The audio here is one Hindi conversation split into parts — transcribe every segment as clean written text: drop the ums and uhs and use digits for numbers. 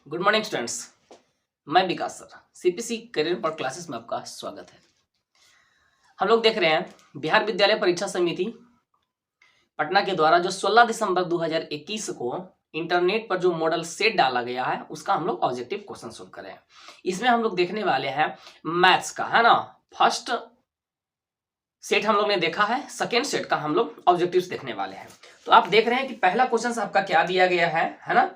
Good morning students. मैं विकास सर सीपीसी करियर पर क्लासेस में आपका स्वागत है। हम लोग देख रहे हैं बिहार विद्यालय परीक्षा समिति पटना के द्वारा जो 16 दिसंबर 2021 को इंटरनेट पर जो मॉडल सेट डाला गया है उसका हम लोग ऑब्जेक्टिव क्वेश्चन सोल्व कर रहे हैं। इसमें हम लोग देखने वाले हैं मैथ्स का, है ना। फर्स्ट सेट हम लोग ने देखा है, सेकेंड सेट का हम लोग ऑब्जेक्टिव्स देखने वाले हैं। तो आप देख रहे हैं कि पहला क्वेश्चन आपका क्या दिया गया है ना,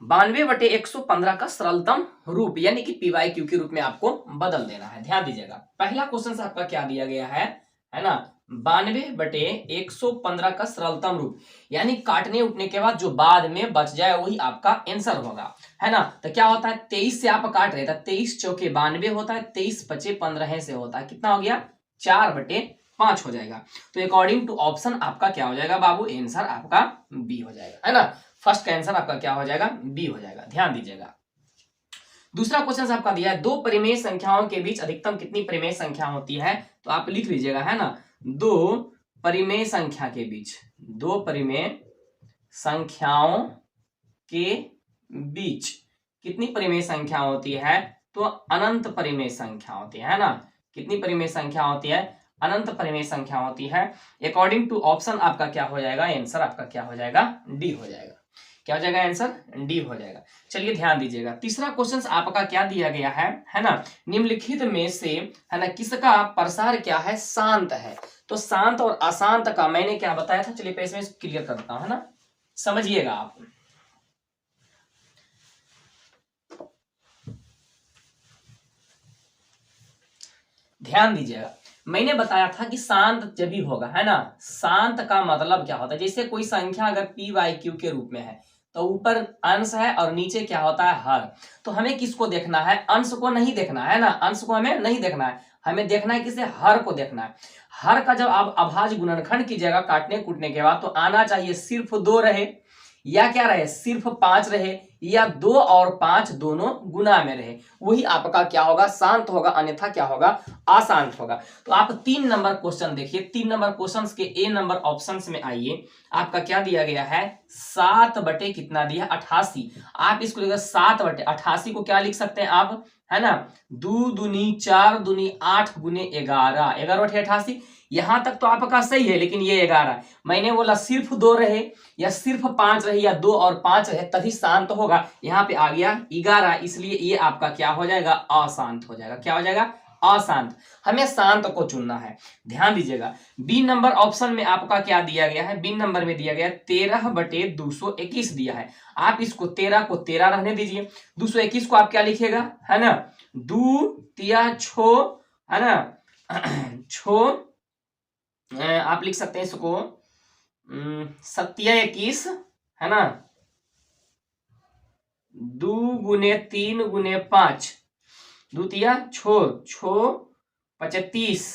92/115 का सरलतम रूप यानी कि PYQ के रूप में आपको बदल देना है। ध्यान दीजिएगा, पहला क्वेश्चन आपका क्या दिया गया है ना, 92/115 का सरलतम रूप यानी काटने उठने के बाद जो बाद में बच जाए वही आपका आंसर होगा, है ना। तो क्या होता है, 23 से आप काट रहे थे, 23 चौके 92 होता है, 23 बचे 15 से होता है, कितना हो गया, 4/5 हो जाएगा। तो अकॉर्डिंग टू ऑप्शन आपका क्या हो जाएगा बाबू, आंसर आपका बी हो जाएगा, है ना। फर्स्ट का आंसर आपका क्या हो जाएगा, बी हो जाएगा। ध्यान दीजिएगा, दूसरा क्वेश्चन आपका दिया है, दो परिमेय संख्याओं के बीच अधिकतम कितनी परिमेय संख्या होती है। तो आप लिख लीजिएगा, है ना, दो परिमेय संख्या के बीच, दो परिमेय संख्याओं के बीच कितनी परिमेय संख्या होती है, तो अनंत परिमेय संख्या होती है ना। कितनी परिमेय संख्या होती है, अनंत परिमेय संख्या होती है। अकॉर्डिंग टू ऑप्शन आपका क्या हो जाएगा, आंसर आपका क्या हो जाएगा, डी हो जाएगा। क्या हो जाएगा, आंसर डी हो जाएगा। चलिए ध्यान दीजिएगा, तीसरा क्वेश्चन आपका क्या दिया गया है ना, निम्नलिखित में से, है ना, किसका प्रसार क्या है, शांत है। तो शांत और अशांत का मैंने क्या बताया था, चलिए पहले इसमें क्लियर करता हूं, है ना, समझिएगा आप। ध्यान दीजिएगा, मैंने बताया था कि शांत जब भी होगा, है ना। शांत का मतलब क्या होता है, जैसे कोई संख्या अगर PYQ के रूप में है तो ऊपर अंश है और नीचे क्या होता है, हर। तो हमें किसको देखना है, अंश को नहीं देखना है ना, अंश को हमें नहीं देखना है, हमें देखना है किसे, हर को देखना है। हर का जब आप अभाज्य गुणनखंड कीजिएगा काटने कूटने के बाद, तो आना चाहिए सिर्फ 2 रहे या क्या रहे, सिर्फ 5 रहे, या 2 और 5 दोनों गुना में रहे, वही आपका क्या होगा, शांत होगा, अन्यथा क्या होगा, अशांत होगा। तो आप 3 नंबर क्वेश्चन देखिए, 3 नंबर क्वेश्चन के ए नंबर ऑप्शन में आइए। आपका क्या दिया गया है, 7 बटे कितना दिया, 88। आप इसको लेकर 7 बटे 88 को क्या लिख सकते हैं आप, है ना, 2 दूनी 4 दूनी 8 गुने 11, 11 बटे 88। यहां तक तो आपका सही है, लेकिन ये 11 मैंने बोला सिर्फ 2 रहे या सिर्फ 5 रहे या 2 और 5 रहे तभी शांत होगा, यहाँ पे आ गया 11, इसलिए ये आपका क्या हो जाएगा, अशांत हो जाएगा। क्या हो जाएगा, अशांत। हमें शांत को चुनना है। ध्यान दीजिएगा, बी नंबर ऑप्शन में आपका क्या दिया गया है, बी नंबर में दिया गया 13 बटे 221 दिया है। आप इसको 13 को 13 रहने दीजिए, 221 को आप क्या लिखिएगा, है ना, 2 तिया छो, है ना, छो, आप लिख सकते हैं इसको 27, है ना, 2 गुने 3 गुने 5, 2 तिया छो, छो 25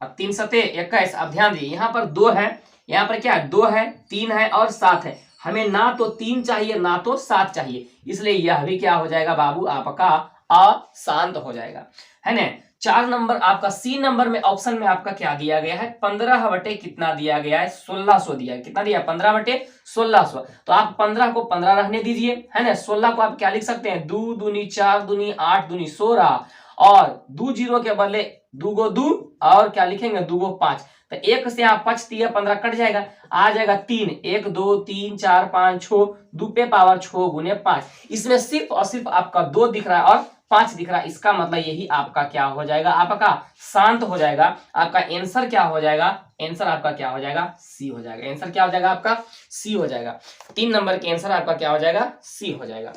और 3 सते 21। अब ध्यान दीजिए, यहाँ पर 2 है, यहाँ पर क्या है, 2 है, 3 है और 7 है। हमें ना तो 3 चाहिए ना तो 7 चाहिए, इसलिए यह भी क्या हो जाएगा बाबू, आपका अशांत हो जाएगा, है ना। 4 नंबर आपका सी नंबर में ऑप्शन में आपका क्या दिया गया है, 15 बटे कितना दिया गया है, 1600 दिया है। कितना दिया, 15 बटे 1600। तो आप 15 को 15 रहने दीजिए, है ना। 16 को आप क्या लिख सकते हैं, 2 दूनी 4 दूनी 8 दूनी 16 और 2 जीरो के बदले 2 गो 2 और क्या लिखेंगे, 2 गो 5। तो 1 से आप 5 तिया 15 कट जाएगा, आ जाएगा 3, 1 2 3 4 5 6, 2 पे पावर 6 गुने 5। इसमें सिर्फ और सिर्फ आपका 2 दिख रहा है और 5 दिख रहा है, इसका मतलब यही आपका क्या हो जाएगा, आपका शांत हो जाएगा। आपका आंसर क्या हो जाएगा, आंसर आपका क्या हो जाएगा, सी हो जाएगा। आंसर क्या हो जाएगा आपका, सी हो जाएगा। 3 नंबर के आंसर आपका क्या हो जाएगा, सी हो जाएगा।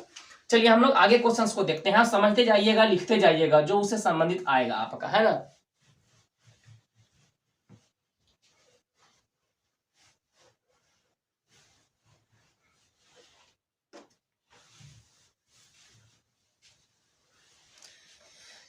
चलिए हम लोग आगे क्वेश्चंस को देखते हैं, समझते जाइएगा, लिखते जाइएगा, जो उससे संबंधित आएगा आपका, है ना।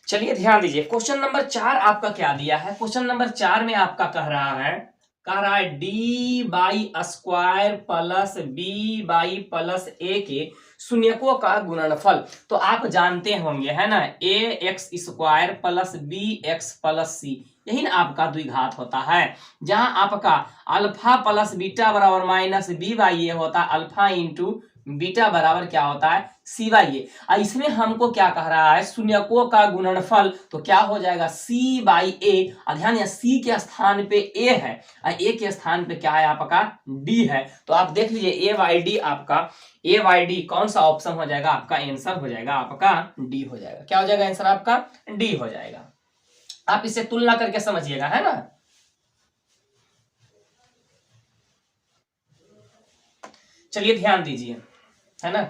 चलिए ध्यान दीजिए, क्वेश्चन नंबर 4 आपका क्या दिया है। क्वेश्चन नंबर 4 में आपका कह रहा है D by square plus B by plus A के शून्यकों का गुणनफल। तो आप जानते होंगे, है ना, A X square plus B X plus C, यही ना आपका द्विघात होता है, जहां आपका अल्फा प्लस बीटा बराबर माइनस बी बाई ए होता है अल्फा इंटू बीटा बराबर क्या होता है सी बाई ए। और इसमें हमको क्या कह रहा है शून्यकों का गुणनफल, तो क्या हो जाएगा सी बाई ए। ध्यान सी के स्थान पे ए है और ए के स्थान पे क्या है आपका डी है। तो आप देख लीजिए ए बाई डी आपका ए बाई डी कौन सा ऑप्शन हो जाएगा आपका आंसर हो जाएगा आपका डी हो जाएगा। क्या हो जाएगा आंसर आपका डी हो जाएगा। आप इसे तुलना करके समझिएगा, है ना। चलिए ध्यान दीजिए, है ना।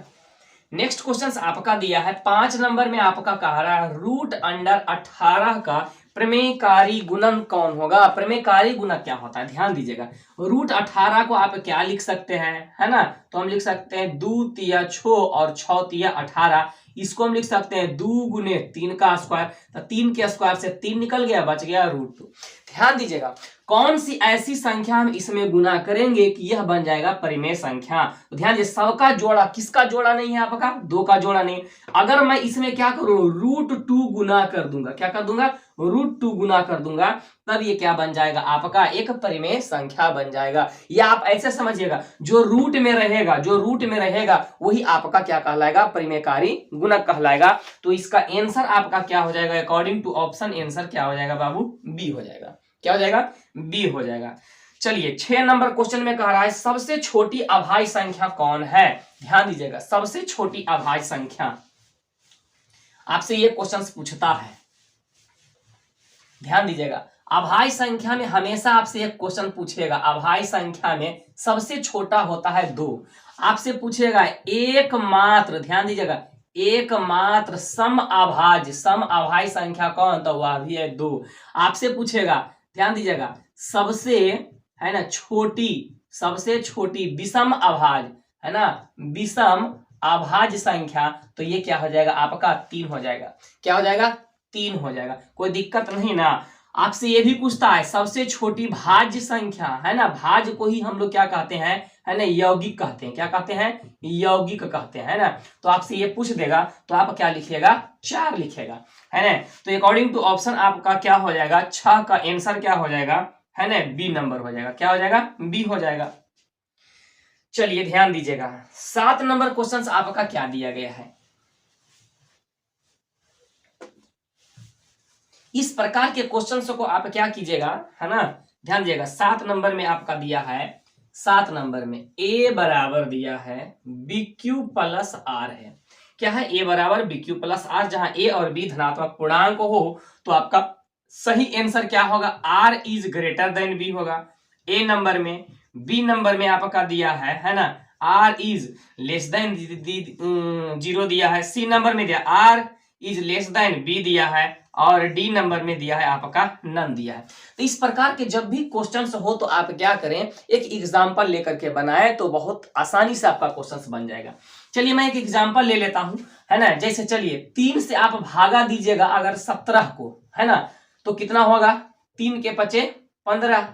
नेक्स्ट क्वेश्चन आपका दिया है 5 नंबर में, आपका कह रहा है रूट अंडर 18 का प्रमेयकारी गुणन कौन होगा। प्रमेयकारी गुणक क्या होता है ध्यान दीजिएगा। रूट 18 को आप क्या लिख सकते हैं, है ना, तो हम लिख सकते हैं 2 तिया 6 और 6 तिया 18। इसको हम लिख सकते हैं 2 गुने 3 का स्क्वायर, तो 3 के स्क्वायर से 3 निकल गया, बच गया रूट 2। ध्यान दीजिएगा कौन सी ऐसी संख्या हम इसमें गुना करेंगे कि यह बन जाएगा परिमेय संख्या। तो ध्यान दीजिए सबका जोड़ा, किसका जोड़ा नहीं है आपका 2 का जोड़ा नहीं। अगर मैं इसमें क्या करूं रूट 2 गुना कर दूंगा, क्या कर दूंगा रूट 2 गुना कर दूंगा, तब ये क्या बन जाएगा आपका एक परिमेय संख्या बन जाएगा। या आप ऐसे समझिएगा जो रूट में रहेगा, जो रूट में रहेगा वही आपका क्या कहलाएगा परिमेयकारी गुणक कहलाएगा। तो इसका आंसर आपका क्या हो जाएगा अकॉर्डिंग टू ऑप्शन आंसर क्या हो जाएगा बाबू बी हो जाएगा। क्या हो जाएगा बी हो जाएगा। चलिए 6 नंबर क्वेश्चन में कह रहा है सबसे छोटी अभाज्य संख्या कौन है। ध्यान दीजिएगा सबसे छोटी अभाज्य संख्या आपसे ये क्वेश्चन पूछता है। ध्यान दीजिएगा अभाज्य संख्या में हमेशा आपसे एक क्वेश्चन पूछेगा। अभाज्य संख्या में सबसे छोटा होता है 2। आपसे पूछेगा एकमात्र, ध्यान दीजिएगा एकमात्र सम अभाज्य संख्या कौन, तो वह भी है 2। आपसे पूछेगा ध्यान दीजिएगा सबसे, है ना, सबसे छोटी विषम अभाज्य, है ना, विषम अभाज्य संख्या, तो ये क्या हो जाएगा आपका 3 हो जाएगा। क्या हो जाएगा 3 हो जाएगा, कोई दिक्कत नहीं ना। आपसे ये भी पूछता है सबसे छोटी भाज्य संख्या, है ना, भाज्य को ही हम लोग क्या कहते हैं, है ना, यौगिक कहते हैं। क्या कहते हैं यौगिक कहते हैं, है ना। तो आपसे ये पूछ देगा तो आप क्या लिखिएगा 4 लिखेगा, है ना। तो अकॉर्डिंग टू ऑप्शन आपका क्या हो जाएगा 6 का आंसर क्या हो जाएगा, है ना, बी नंबर हो जाएगा। क्या हो जाएगा बी हो जाएगा। चलिए ध्यान दीजिएगा 7 नंबर क्वेश्चन आपका क्या दिया गया है। इस प्रकार के क्वेश्चंस को आप क्या कीजिएगा, है ना, ध्यान दीजिएगा 7 नंबर में आपका दिया है, 7 नंबर में a बराबर दिया है bq प्लस r है। क्या है a बराबर bq प्लस r, जहां a और b धनात्मक पूर्णांक हो तो आपका सही आंसर क्या होगा r is greater than b होगा a नंबर में। b नंबर में आपका दिया है ना r इज लेस देन 0 दिया है। c नंबर में दिया r is less then b दिया है और डी नंबर में दिया है आपका नन दिया है। तो इस प्रकार के जब भी क्वेश्चंस हो तो आप क्या करें एक एग्जांपल लेकर के बनाएं तो बहुत आसानी से आपका क्वेश्चंस बन जाएगा। चलिए मैं एक एग्जांपल ले लेता हूं, है ना। जैसे चलिए 3 से आप भागा दीजिएगा अगर 17 को, है ना, तो कितना होगा 3 के 5 15,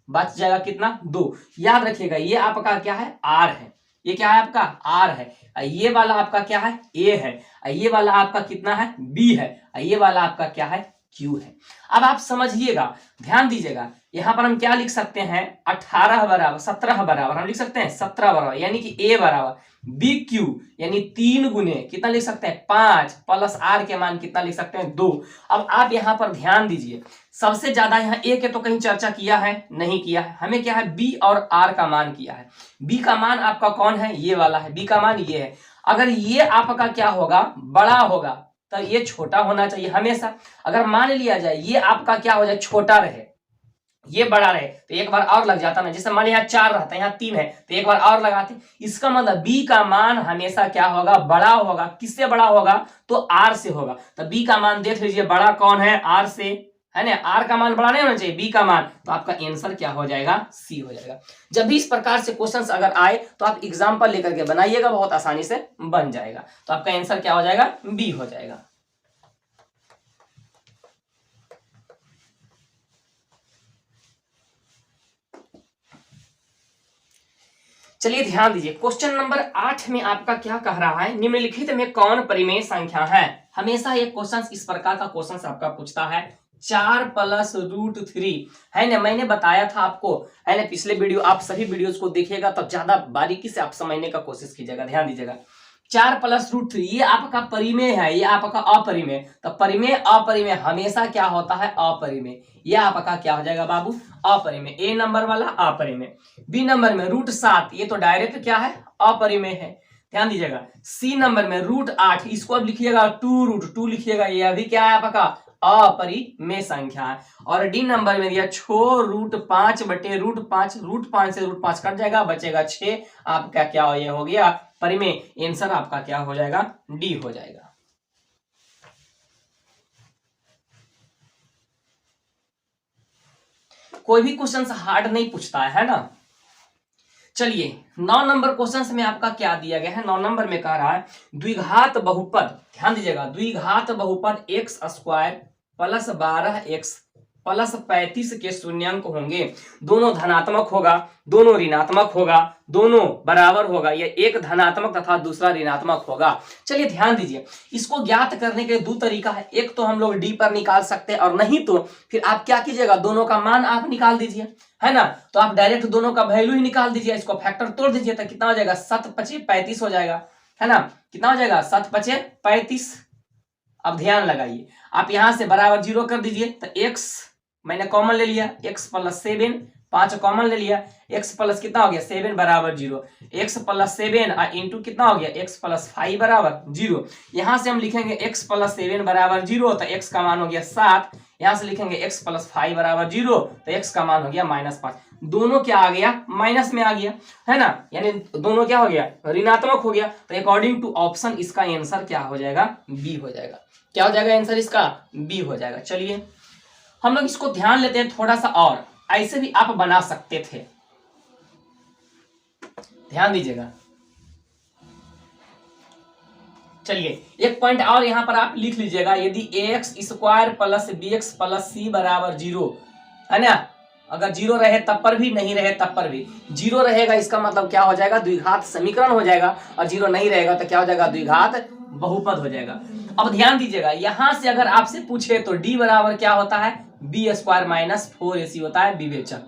बच जाएगा कितना 2। याद रखिएगा ये आपका क्या है आर है, ये क्या है आपका आर है, ये वाला आपका क्या है ए है, ये वाला आपका कितना है बी है, ये वाला आपका क्या है क्यू है। अब आप समझिएगा ध्यान दीजिएगा यहां पर हम क्या लिख सकते हैं 18 बराबर 17 बराबर हम लिख सकते हैं 17 बराबर यानी कि ए बराबर बी क्यू यानी 3 गुने कितना लिख सकते हैं 5 प्लस आर के मान कितना लिख सकते हैं 2। अब आप यहां पर ध्यान दीजिए सबसे ज्यादा यहाँ ए के तो कहीं चर्चा किया है नहीं किया है, हमें क्या है बी और आर का मान किया है। बी का मान आपका कौन है ये वाला है, बी का मान ये है। अगर ये आपका क्या होगा बड़ा होगा तो ये छोटा होना चाहिए हमेशा। अगर मान लिया जाए ये आपका क्या हो जाए छोटा रहे ये बड़ा रहे तो एक बार और लग जाता ना, जैसे मान यहाँ 4 रहता है यहाँ 3 है तो एक बार और लगाते। इसका मतलब बी का मान हमेशा क्या होगा बड़ा होगा। किससे बड़ा होगा तो आर से होगा। तो बी का मान देख लीजिए बड़ा कौन है आर से, है ना। आर का मान बड़ा नहीं होना चाहिए बी का मान, तो आपका आंसर क्या हो जाएगा सी हो जाएगा। जब भी इस प्रकार से क्वेश्चंस अगर आए तो आप एग्जांपल लेकर के बनाइएगा बहुत आसानी से बन जाएगा। तो आपका आंसर क्या हो जाएगा बी हो जाएगा। चलिए ध्यान दीजिए क्वेश्चन नंबर 8 में आपका क्या कह रहा है निम्नलिखित में कौन परिमेय संख्या है। हमेशा ये क्वेश्चन इस प्रकार का क्वेश्चन आपका पूछता है 4+√3 है ना। मैंने बताया था आपको, है ना, पिछले वीडियो, आप सभी वीडियोस को देखिएगा तब ज्यादा बारीकी से आप समझने का कोशिश कीजिएगा, ध्यान दीजिएगा। 4+√3 ये आपका परिमेय है, ये आपका अपरिमेय। तो परिमेय अपरिमेय हमेशा क्या होता है, अपरिमेय। ये आपका क्या हो जाएगा बाबू, अपरिमेय। ए नंबर वाला अपरिमेय। बी नंबर में √7, ये तो डायरेक्ट क्या है, अपरिमेय है, ध्यान दीजिएगा। सी नंबर में √8, इसको अब लिखिएगा 2√2 लिखिएगा, ये अभी क्या है आपका, अपरिमेय संख्या है। और डी नंबर में दिया 6√5/√5, √5 से √5 कट जाएगा, बचेगा 6। आपका क्या ये हो गया, परिमेय। आंसर आपका क्या हो जाएगा, डी हो जाएगा। कोई भी क्वेश्चन हार्ड नहीं पूछता है ना। चलिए 9 नंबर क्वेश्चन में आपका क्या दिया गया है, 9 नंबर में कह रहा है द्विघात बहुपद, ध्यान दीजिएगा, द्विघात बहुपद x² + 12x + 35 के शून्यांक होंगे। दोनों धनात्मक होगा, दोनों ऋणात्मक होगा, दोनों बराबर होगा, या एक धनात्मक तथा दूसरा ऋणात्मक होगा। चलिए ध्यान दीजिए, इसको ज्ञात करने के दो तरीका है। एक तो हम लोग डी पर निकाल सकते हैं, और नहीं तो फिर आप क्या कीजिएगा, दोनों का मान आप निकाल दीजिए, है ना। तो आप डायरेक्ट दोनों का वैल्यू ही निकाल दीजिए, इसको फैक्टर तोड़ दीजिए, तो कितना हो जाएगा, 7×5 = 35 हो जाएगा, है ना। कितना हो जाएगा, 7×5 = 35। अब ध्यान लगाइए, आप यहां से बराबर 0 कर दीजिए, तो x मैंने कॉमन ले लिया, x + 7, 5 कॉमन ले लिया, x प्लस कितना हो गया, 7 = 0, x + 7 इंटू कितना हो गया, x + 5 = 0। यहां से हम लिखेंगे x + 7 = 0, तो x का मान हो गया 7। यहां से लिखेंगे x + 5 = 0, तो x का मान हो गया -5। दोनों क्या आ गया, माइनस में आ गया, है ना, यानी दोनों क्या हो गया, ऋणात्मक हो गया। तो अकॉर्डिंग टू ऑप्शन इसका आंसर क्या हो जाएगा, बी हो जाएगा। क्या हो जाएगा आंसर इसका, बी हो जाएगा। चलिए हम लोग इसको ध्यान लेते हैं थोड़ा सा, और ऐसे भी आप बना सकते थे, ध्यान दीजिएगा। चलिए एक पॉइंट और यहां पर आप लिख लीजिएगा, यदि ax² + bx + c = 0, है ना, अगर 0 रहे तब पर भी, नहीं रहे तब पर भी। 0 रहेगा इसका मतलब क्या हो जाएगा, द्विघात समीकरण हो जाएगा, और 0 नहीं रहेगा तो क्या हो जाएगा, द्विघात बहुपद हो जाएगा। अब ध्यान दीजिएगा, यहां से अगर आपसे पूछे तो d बराबर क्या होता है, b² - 4ac होता है विवेचक।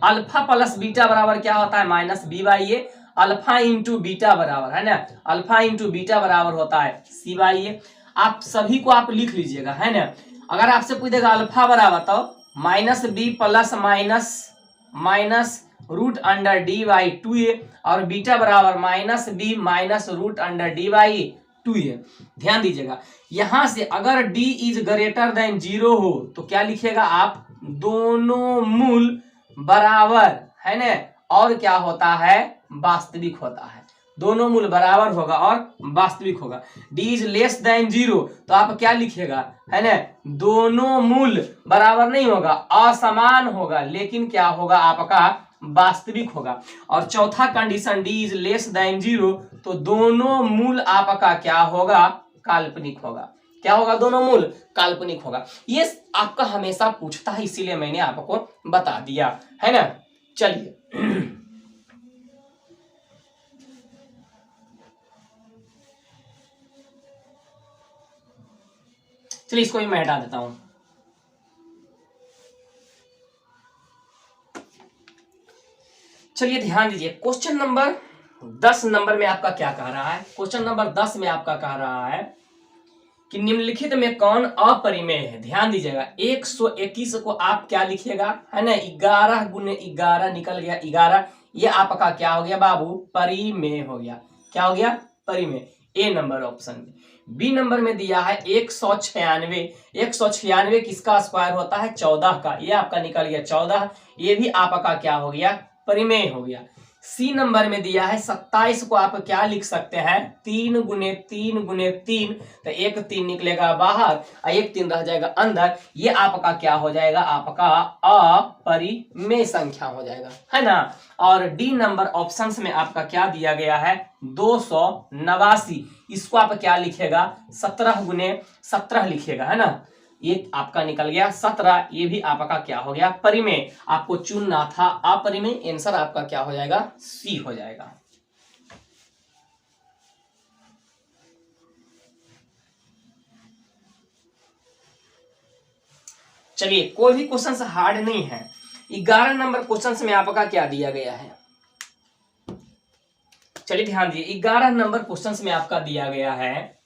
अल्फा प्लस बीटा बराबर क्या होता है, -b/a। अल्फा इंटू बीटा बराबर, है ना, अल्फा इंटू बीटा बराबर होता है c/a। आप सभी को आप लिख लीजिएगा, है ना। अगर आपसे पूछेगा अल्फा बराबर, तो -b प्लस माइनस √d/2a, और बीटा बराबर -b माइनस √d/2a। ध्यान दीजिएगा, यहां से अगर d इज ग्रेटर देन 0 हो तो क्या लिखिएगा आप, दोनों मूल बराबर, है ना, और क्या होता है, वास्तविक होता है। दोनों मूल बराबर होगा और वास्तविक होगा। d इज लेस देन 0 तो आप क्या लिखिएगा, है ना, दोनों मूल बराबर नहीं होगा, असमान होगा, लेकिन क्या होगा आपका, वास्तविक होगा। और चौथा condition, d is less than 0 तो दोनों मूल आपका क्या होगा, काल्पनिक होगा। क्या होगा, दोनों मूल काल्पनिक होगा। ये आपका हमेशा पूछता है, इसीलिए मैंने आपको बता दिया, है ना। चलिए चलिए इसको भी मैं हटा देता हूं। चलिए ध्यान दीजिए, क्वेश्चन नंबर 10 नंबर में आपका क्या कह रहा है, क्वेश्चन नंबर 10 में आपका कह रहा है कि निम्नलिखित में कौन अपरिमेय है। ध्यान दीजिएगा, 121 को आप क्या लिखिएगा, है ना, 11 × 11 निकल गया 11, ये आपका क्या हो गया बाबू, परिमेय हो गया। क्या हो गया, परिमेय। ए नंबर ऑप्शन में। बी नंबर में दिया है 196, 196 किसका स्क्वायर होता है, 14 का, ये आपका निकल गया 14, ये भी आपका क्या हो गया, परिमेय हो गया। सी नंबर में दिया है 27 को आप क्या लिख सकते हैं, 3 × 3 × 3, तो एक 3 निकलेगा बाहर और एक 3 रह जाएगा अंदर, ये आपका क्या हो जाएगा, आपका अपरिमेय संख्या हो जाएगा, है ना। और डी नंबर ऑप्शंस में आपका क्या दिया गया है, 289, इसको आप क्या लिखेगा, 17 × 17 लिखिएगा, है ना, ये आपका निकल गया 17, ये भी आपका क्या हो गया, परिमेय। आपको चुनना था अपरिमेय, आंसर आपका क्या हो जाएगा, सी हो जाएगा। चलिए कोई भी क्वेश्चन हार्ड नहीं है। 11 नंबर क्वेश्चन में आपका क्या दिया गया है, चलिए ध्यान दीजिए। 11 नंबर क्वेश्चन में आपका दिया गया है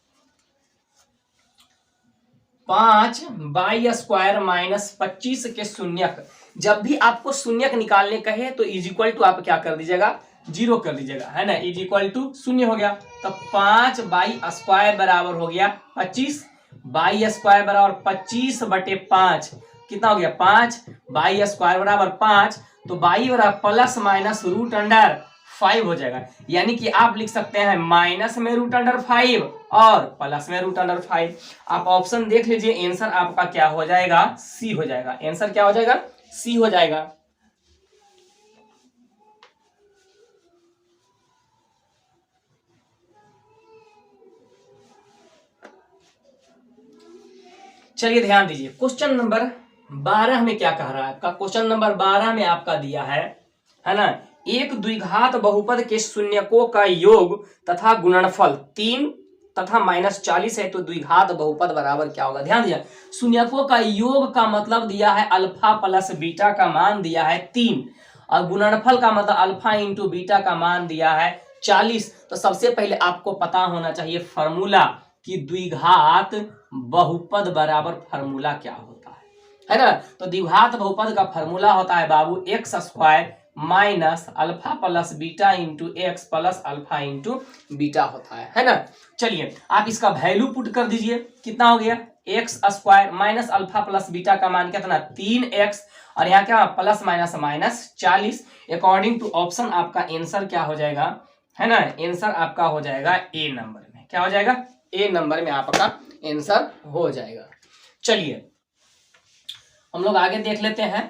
5/² माइनस 25 के शून्यक। जब भी आपको शून्यक निकालने कहे तो इज इक्वल टू आप क्या कर दीजिएगा, 0 कर दीजिएगा, है ना। इज इक्वल टू 0 हो गया, तो 5/² बराबर हो गया 25, बाई² बराबर 25/5 कितना हो गया 5/² बराबर 5, तो बाई बराबर प्लस माइनस √5 हो जाएगा। यानी कि आप लिख सकते हैं माइनस में √5 और प्लस में √5। आप ऑप्शन देख लीजिए, आंसर आपका क्या हो जाएगा, सी हो जाएगा। आंसर क्या हो जाएगा, सी हो जाएगा। चलिए ध्यान दीजिए, क्वेश्चन नंबर 12 में क्या कह रहा है आपका। क्वेश्चन नंबर 12 में आपका दिया है ना, एक द्विघात बहुपद के शून्यकों का योग तथा गुणनफल 3 तथा -40 है, तो द्विघात बहुपद बराबर क्या होगा। ध्यान दीजिए, शून्यकों का योग का मतलब दिया है अल्फा प्लस बीटा का मान दिया है 3, और गुणनफल का मतलब अल्फा इंटू बीटा का मान दिया है 40। तो सबसे पहले आपको पता होना चाहिए फॉर्मूला कि द्विघात बहुपद बराबर फॉर्मूला क्या होता है ना। तो द्विघात बहुपद का फॉर्मूला होता है बाबू x² minus alpha plus beta into x plus alpha into beta होता है ना। चलिए आप इसका वैल्यू पुट कर दीजिए, कितना हो गया x² minus alpha plus beta का मान कितना 3x, और यहाँ क्या plus minus minus 40। According to option आपका आंसर क्या हो जाएगा, है ना। आंसर आपका हो जाएगा ए नंबर में, क्या हो जाएगा, ए नंबर में आपका आंसर हो जाएगा। चलिए हम लोग आगे देख लेते हैं।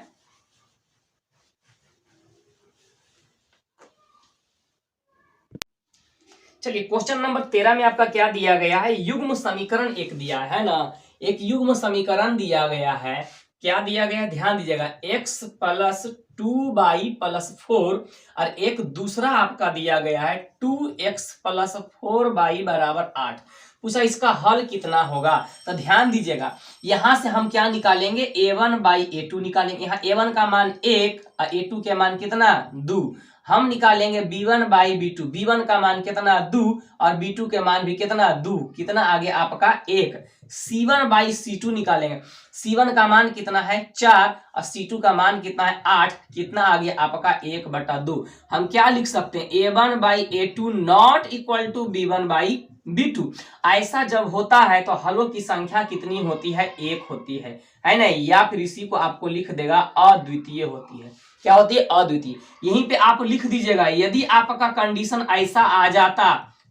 चलिए क्वेश्चन नंबर 13 में आपका क्या दिया गया है, युग्म समीकरण एक दिया है ना। एक युग्म समीकरण दिया गया है, क्या दिया गया है ध्यान दीजिएगा, x + 2y + 4, और एक दूसरा आपका दिया गया है 2x + 4y = 8। पूछा इसका हल कितना होगा। तो ध्यान दीजिएगा, यहां से हम क्या निकालेंगे, a1/a2 निकालेंगे। यहाँ a1 का मान 1 और a2 के मान कितना 2। हम निकालेंगे b1/b2, b1 का मान कितना 2 और b2 के मान भी कितना 2, कितना आगे आपका 1। c1/c2 निकालेंगे, c1 का मान कितना है 4 और c2 का मान कितना है 8, कितना आगे आपका 1/2। हम क्या लिख सकते हैं, a1/a2 not equal to b1/b2। ऐसा जब होता है तो हलों की संख्या कितनी होती है, 1 होती है ना। या फिर इसी को आपको लिख देगा अद्वितीय होती है। क्या होती है, अद्वितीय। यहीं पे आप लिख दीजिएगा, यदि आपका कंडीशन ऐसा आ जाता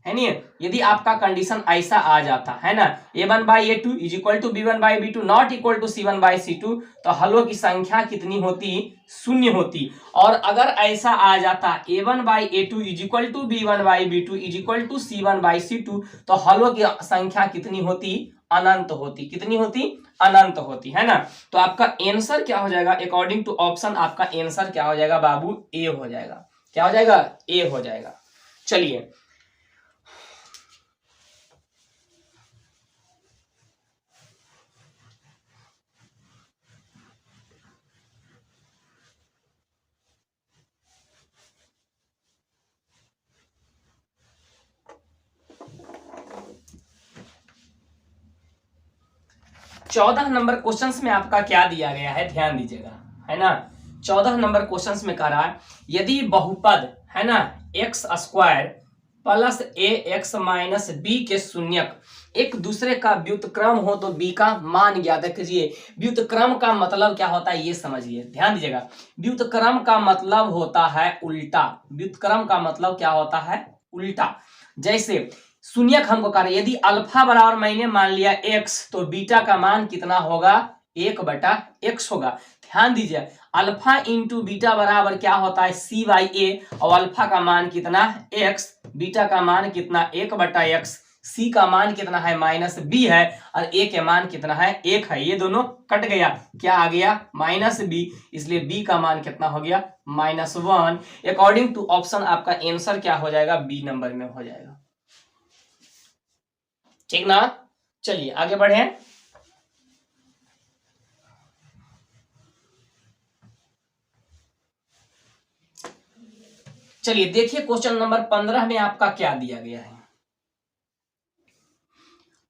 है ना, यदि आपका कंडीशन ऐसा आ जाता है ना, a1/a2 is equal to b1/b2 not equal to c1/c2, तो हलों की संख्या कितनी होती, 0 होती। और अगर ऐसा आ जाता a1/a2 is equal to b1/b2 is equal to c1/c2, तो हलों की संख्या कितनी होती, अनंत होती। कितनी होती, अनंत होती, है ना। तो आपका आंसर क्या हो जाएगा, अकॉर्डिंग टू ऑप्शन आपका आंसर क्या हो जाएगा बाबू, ए हो जाएगा। क्या हो जाएगा, ए हो जाएगा। चलिए चौदह नंबर क्वेश्चंस में आपका क्या दिया गया है, ध्यान दीजिएगा, है ना। 14 नंबर क्वेश्चंस में कह रहा है, यदि बहुपद है ना x² plus ax minus b के शून्यक एक दूसरे का व्युत्क्रम हो तो b का मान ज्ञात कीजिए। व्युत्क्रम का मतलब क्या होता है ये समझिए, ध्यान दीजिएगा। व्युत्क्रम का मतलब होता है उल्टा। व्युत्क्रम का मतलब क्या होता है, उल्टा। जैसे शून्यक हमको कह रहे, यदि अल्फा बराबर मैंने मान लिया x, तो बीटा का मान कितना होगा, 1/x होगा। ध्यान दीजिए, अल्फा इंटू बीटा बराबर क्या होता है, c/a, और अल्फा का मान कितना x, बीटा का मान कितना 1/x, c का मान कितना है -b है, और a के मान कितना है 1 है। ये दोनों कट गया, क्या आ गया -b, इसलिए b का मान कितना हो गया -1। अकॉर्डिंग टू ऑप्शन आपका आंसर क्या हो जाएगा, बी नंबर में हो जाएगा, ठीक ना। चलिए आगे बढ़े। चलिए देखिए क्वेश्चन नंबर 15 में आपका क्या दिया गया है।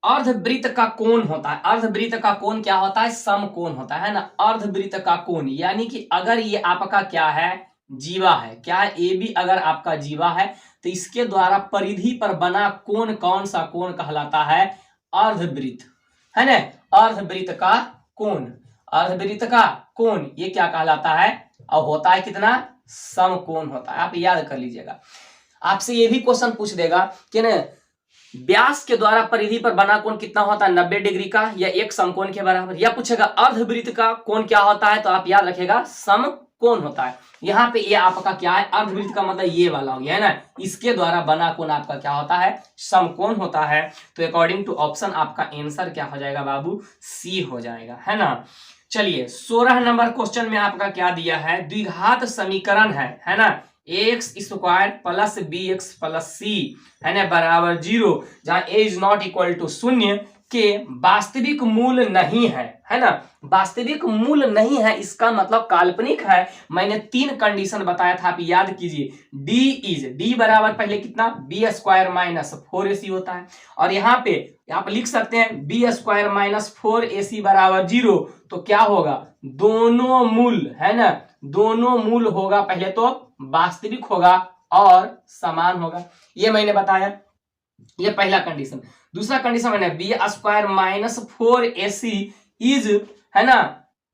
अर्धवृत्त का कोण होता है, अर्धवृत्त का कोण क्या होता है, समकोण होता है ना। अर्धवृत्त का कोण यानी कि अगर ये आपका क्या है, जीवा है, क्या है, ए बी अगर आपका जीवा है तो इसके द्वारा परिधि पर बना कोण कौन सा कोण कहलाता है, अर्धवृत्त, है ना। अर्धवृत्त का कोण, अर्धवृत्त का कोण ये क्या कहलाता है, और होता है कितना, समकोण होता है। आप याद कर लीजिएगा। आपसे ये भी क्वेश्चन पूछ देगा कि ना व्यास के द्वारा परिधि पर बना कोण कितना होता है, 90 डिग्री का या एक समकोण के बराबर। या पूछेगा अर्धवृत्त का कोण क्या होता है, तो आप याद रखिएगा समकोण होता है। यहाँ पे ये आपका क्या है, अर्धवृत्त का मतलब ये वाला हो गया है ना, इसके द्वारा बना कोण आपका क्या होता है, समकोण होता है। तो अकॉर्डिंग टू ऑप्शन आपका आंसर क्या हो जाएगा बाबू, सी हो जाएगा, है ना। चलिए 16 नंबर क्वेश्चन में आपका क्या दिया है, द्विघात समीकरण है ना, X square plus B X plus C है ना बराबर 0, जहां A is not equal to 0 के वास्तविक मूल नहीं है ना। वास्तविक मूल नहीं है इसका मतलब काल्पनिक है। मैंने 3 कंडीशन बताया था, आप याद कीजिए। डी इज, डी बराबर पहले कितना, बी स्क्वायर माइनस 4ac होता है, और यहाँ पे आप लिख सकते हैं बी स्क्वायर माइनस 4ac बराबर 0। तो क्या होगा, दोनों मूल है ना, दोनों मूल होगा, पहले तो वास्तविक होगा और समान होगा, ये मैंने बताया, ये पहला कंडीशन। दूसरा कंडीशन मैंने B square minus 4ac is है ना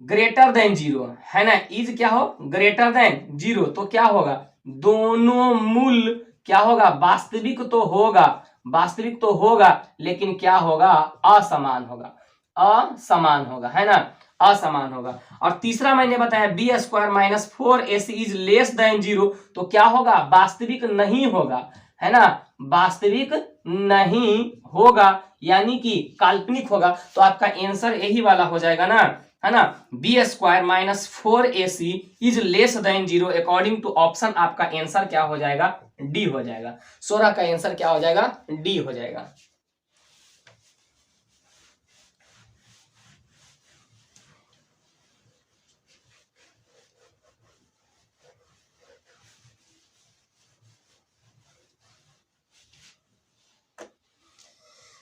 ग्रेटर देन 0 है ना, इज क्या हो, ग्रेटर देन 0। तो क्या होगा, दोनों मूल क्या होगा, वास्तविक तो होगा, वास्तविक तो होगा, लेकिन क्या होगा, असमान होगा, असमान होगा, है ना, असमान होगा। और तीसरा मैंने बताया B square minus 4ac is less than 0। तो क्या होगा, वास्तविक नहीं होगा, है ना, वास्तविक नहीं होगा, यानी कि काल्पनिक होगा। तो आपका आंसर यही वाला हो जाएगा ना, है ना, B square minus 4ac is less than 0। According to option आपका आंसर क्या हो जाएगा, डी हो जाएगा। 16 का आंसर क्या हो जाएगा, डी हो जाएगा।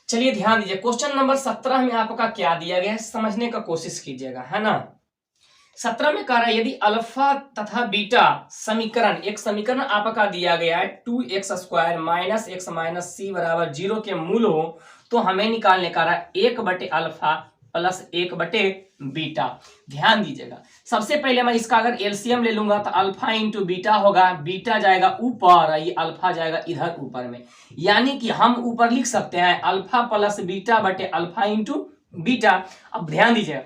चलिए ध्यान दीजिए, क्वेश्चन नंबर 17 में आपका क्या दिया गया है, समझने का कोशिश कीजिएगा, है ना। 17 में कह रहा है यदि अल्फा तथा बीटा समीकरण, एक समीकरण आपका दिया गया है 2x square minus X minus C बराबर 0 के मूल हो, तो हमें निकालने का रहा 1/अल्फा प्लस 1/बीटा। ध्यान दीजिएगा, सबसे पहले मैं इसका अगर एलसीएम ले लूंगा तो अल्फा इंटू बीटा होगा, बीटा जाएगा ऊपर, ये अल्फा जाएगा इधर ऊपर में, यानी कि हम ऊपर लिख सकते हैं अल्फा प्लस बीटा बटे अल्फा इंटू बीटा। अब ध्यान दीजिएगा,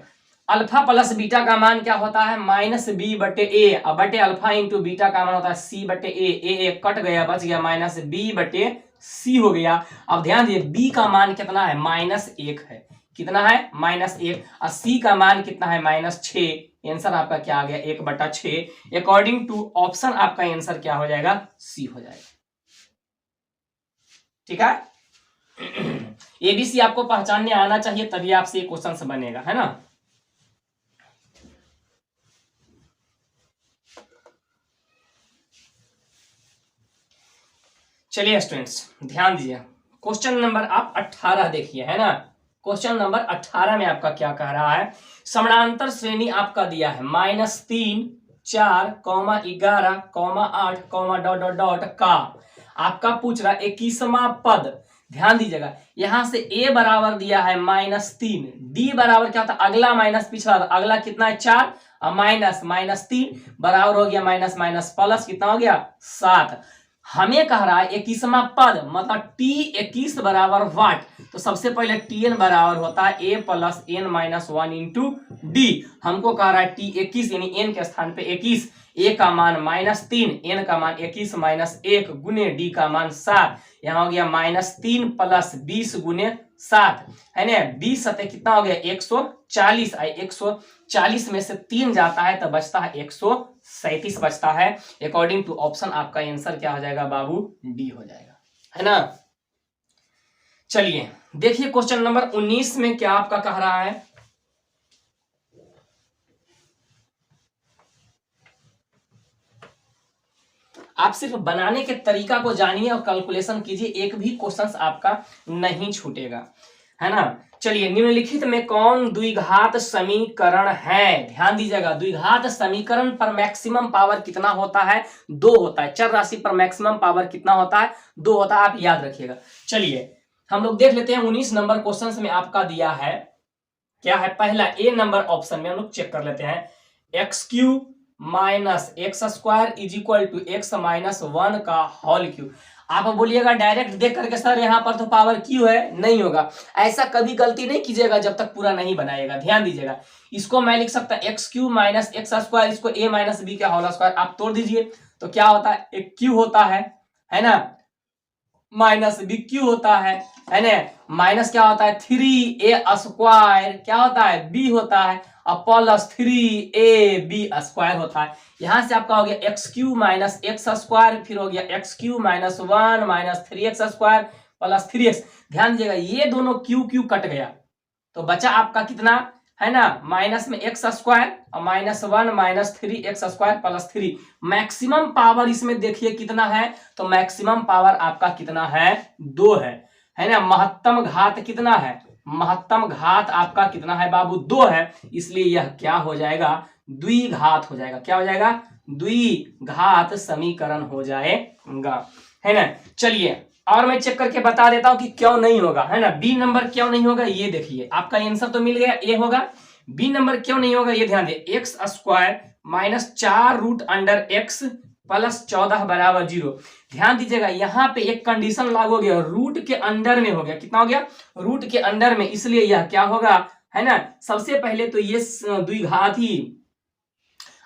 अल्फा प्लस बीटा का मान क्या होता है, माइनस बी बटे ए, अब बटे अल्फा इंटू बीटा का मान होता है सी बटे ए कट गया, बच गया माइनस बी बटे सी हो गया। अब ध्यान दीजिए बी का मान कितना है, -1 है, कितना है, -1, और सी का मान कितना है, -6। आंसर आपका क्या आ गया, 1/6। अकॉर्डिंग टू ऑप्शन आपका आंसर क्या हो जाएगा, सी हो जाएगा। ठीक है, एबीसी आपको पहचानने आना चाहिए, तभी आपसे क्वेश्चन बनेगा, है ना। चलिए स्टूडेंट्स ध्यान दीजिए, क्वेश्चन नंबर आप 18 देखिए, है ना। क्वेश्चन नंबर 18 में आपका क्या कह रहा है, समानांतर श्रेणी आपका दिया है -3 4 11 8 डॉट डॉट डॉट का आपका पूछ रहा है 21वां पद। ध्यान दीजिएगा, यहां से a बराबर दिया है -3, d बराबर क्या होता है, अगला माइनस पिछला, अगला कितना है 4, -3 बराबर हो गया माइनस माइनस प्लस कितना हो गया 7। हमें कह रहा है 21वां पद मतलब t21 बराबर वाट, तो सबसे पहले tn बराबर होता है a plus n minus 1 into D. हमको कह रहा है t21 यानी n के स्थान पे 21, a का मान -3, n का मान 21 माइनस 1 गुने d का मान 7, यहाँ हो गया -3 प्लस 20 गुने 7, है ना। 20 सतह कितना हो गया 140, 140 में से 3 जाता है तो बचता है 137 बचता है। अकॉर्डिंग टू ऑप्शन आपका आंसर क्या हो जाएगा बाबू, डी हो जाएगा, है ना। चलिए देखिए क्वेश्चन नंबर 19 में क्या आपका कह रहा है, आप सिर्फ बनाने के तरीका को जानिए और कैलकुलेशन कीजिए, एक भी क्वेश्चन आपका नहीं छूटेगा, है ना। चलिए, निम्नलिखित में कौन द्विघात समीकरण है? ध्यान दीजिएगा, द्विघात समीकरण पर मैक्सिमम पावर कितना होता है? 2 होता है। चर राशि पर मैक्सिमम पावर कितना होता है? 2 होता है, आप याद रखिएगा। चलिए हम लोग देख लेते हैं 19 नंबर क्वेश्चन में आपका दिया है क्या है। पहला ए नंबर ऑप्शन में हम लोग चेक कर लेते हैं, X cube minus X square is equal to X minus 1 का होल क्यूब। आप बोलिएगा डायरेक्ट देख करके सर यहाँ पर तो पावर क्यू है, नहीं होगा। ऐसा कभी गलती नहीं कीजिएगा जब तक पूरा नहीं बनाएगा। ध्यान दीजिएगा, इसको मैं लिख सकता x cube minus X square, इसको ए माइनस बी का होल स्क्वायर आप तोड़ दीजिए तो क्या होता है, एक क्यू होता है ना, माइनस बी क्यू होता है ना, माइनस क्या होता है 3a स्क्वायर, क्या होता है बी होता है, और प्लस 3ab स्क्वायर होता है। यहां से आपका हो गया x Q minus X square, फिर हो गया x Q minus 1 minus 3x square plus 3x। ध्यान दीजिएगा ये दोनों क्यू क्यू कट गया तो बचा आपका कितना, है ना, माइनस में एक्स स्क्वायर और minus 1 minus 3x square plus 3। Maximum power इसमें देखिए कितना है, तो मैक्सिमम पावर आपका कितना है, 2 है ना। महत्तम घात कितना है, महत्तम घात आपका कितना है बाबू, 2 है, इसलिए यह क्या हो जाएगा, द्विघात हो जाएगा। क्या हो जाएगा, द्विघात समीकरण हो जाएगा, है ना। चलिए और मैं चेक करके बता देता हूं कि क्यों नहीं होगा, है ना। बी नंबर क्यों नहीं होगा ये देखिए, आपका आंसर तो मिल गया, ए होगा। बी नंबर क्यों नहीं होगा ये ध्यान दे, X square minus 4 root under X plus 14 बराबर 0। ध्यान दीजिएगा यहाँ पे एक कंडीशन लागू हो गया, रूट के अंडर में हो गया, कितना हो गया, रूट के अंडर में, इसलिए यह क्या होगा, है ना। सबसे पहले तो ये द्विघात ही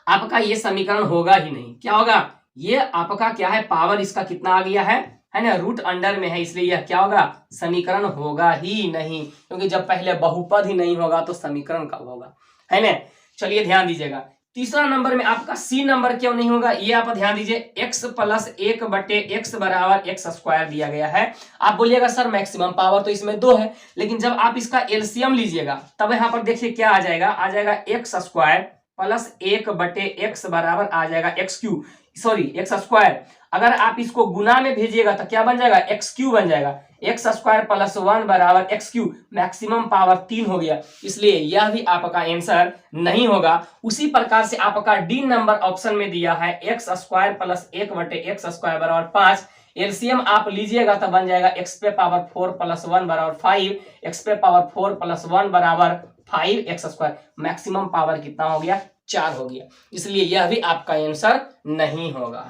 आपका ये समीकरण होगा ही नहीं। क्या होगा, ये आपका क्या है, पावर इसका कितना आ गया है ना, रूट अंडर में है, इसलिए यह क्या होगा, समीकरण होगा ही नहीं, क्योंकि जब पहले बहुपद ही नहीं होगा तो समीकरण कब होगा, है ना। चलिए ध्यान दीजिएगा, तीसरा नंबर में आपका सी नंबर क्यों नहीं होगा ये आप ध्यान दीजिए, x प्लस 1 बटे एक्स बराबर एक्स स्क्वायर दिया गया है। आप बोलिएगा सर मैक्सिमम पावर तो इसमें 2 है, लेकिन जब आप इसका एलसीएम लीजिएगा तब यहां पर देखिए क्या आ जाएगा एक्स स्क्वायर प्लस 1 बटे एक्स बराबर आ जाएगा x Q, sorry x square. अगर आप इसको गुना में भेजिएगा तो क्या बन जाएगा, एक्स क्यू बन जाएगा, एक्स स्क्वायर प्लस 1 बराबर एक्स क्यू, मैक्सिमम पावर 3 हो गया, इसलिए यह भी आपका आंसर नहीं होगा। उसी प्रकार से आपका डी नंबर ऑप्शन में दिया है एक्स स्क्वायर प्लस 1 बटे एक्स स्क्वायर बराबर 5। एलसीएम आप लीजिएगा तो बन जाएगा एक्स पे पावर 4 प्लस 1 बराबर 5, एक्स पे पावर 4 प्लस 1 बराबर 5 एक्स स्क्वायर, मैक्सिमम पावर कितना हो गया, 4 हो गया, इसलिए यह भी आपका आंसर नहीं होगा।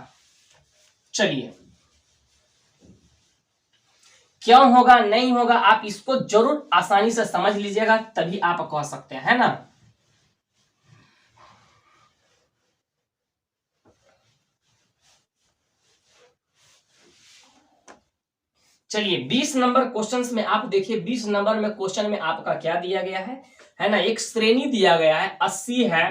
चलिए क्यों होगा नहीं होगा आप इसको जरूर आसानी से समझ लीजिएगा, तभी आप कह सकते हैं, है ना। चलिए 20 नंबर क्वेश्चंस में आप देखिए, 20 नंबर में क्वेश्चन में आपका क्या दिया गया है ना, एक श्रेणी दिया गया है, 80 है,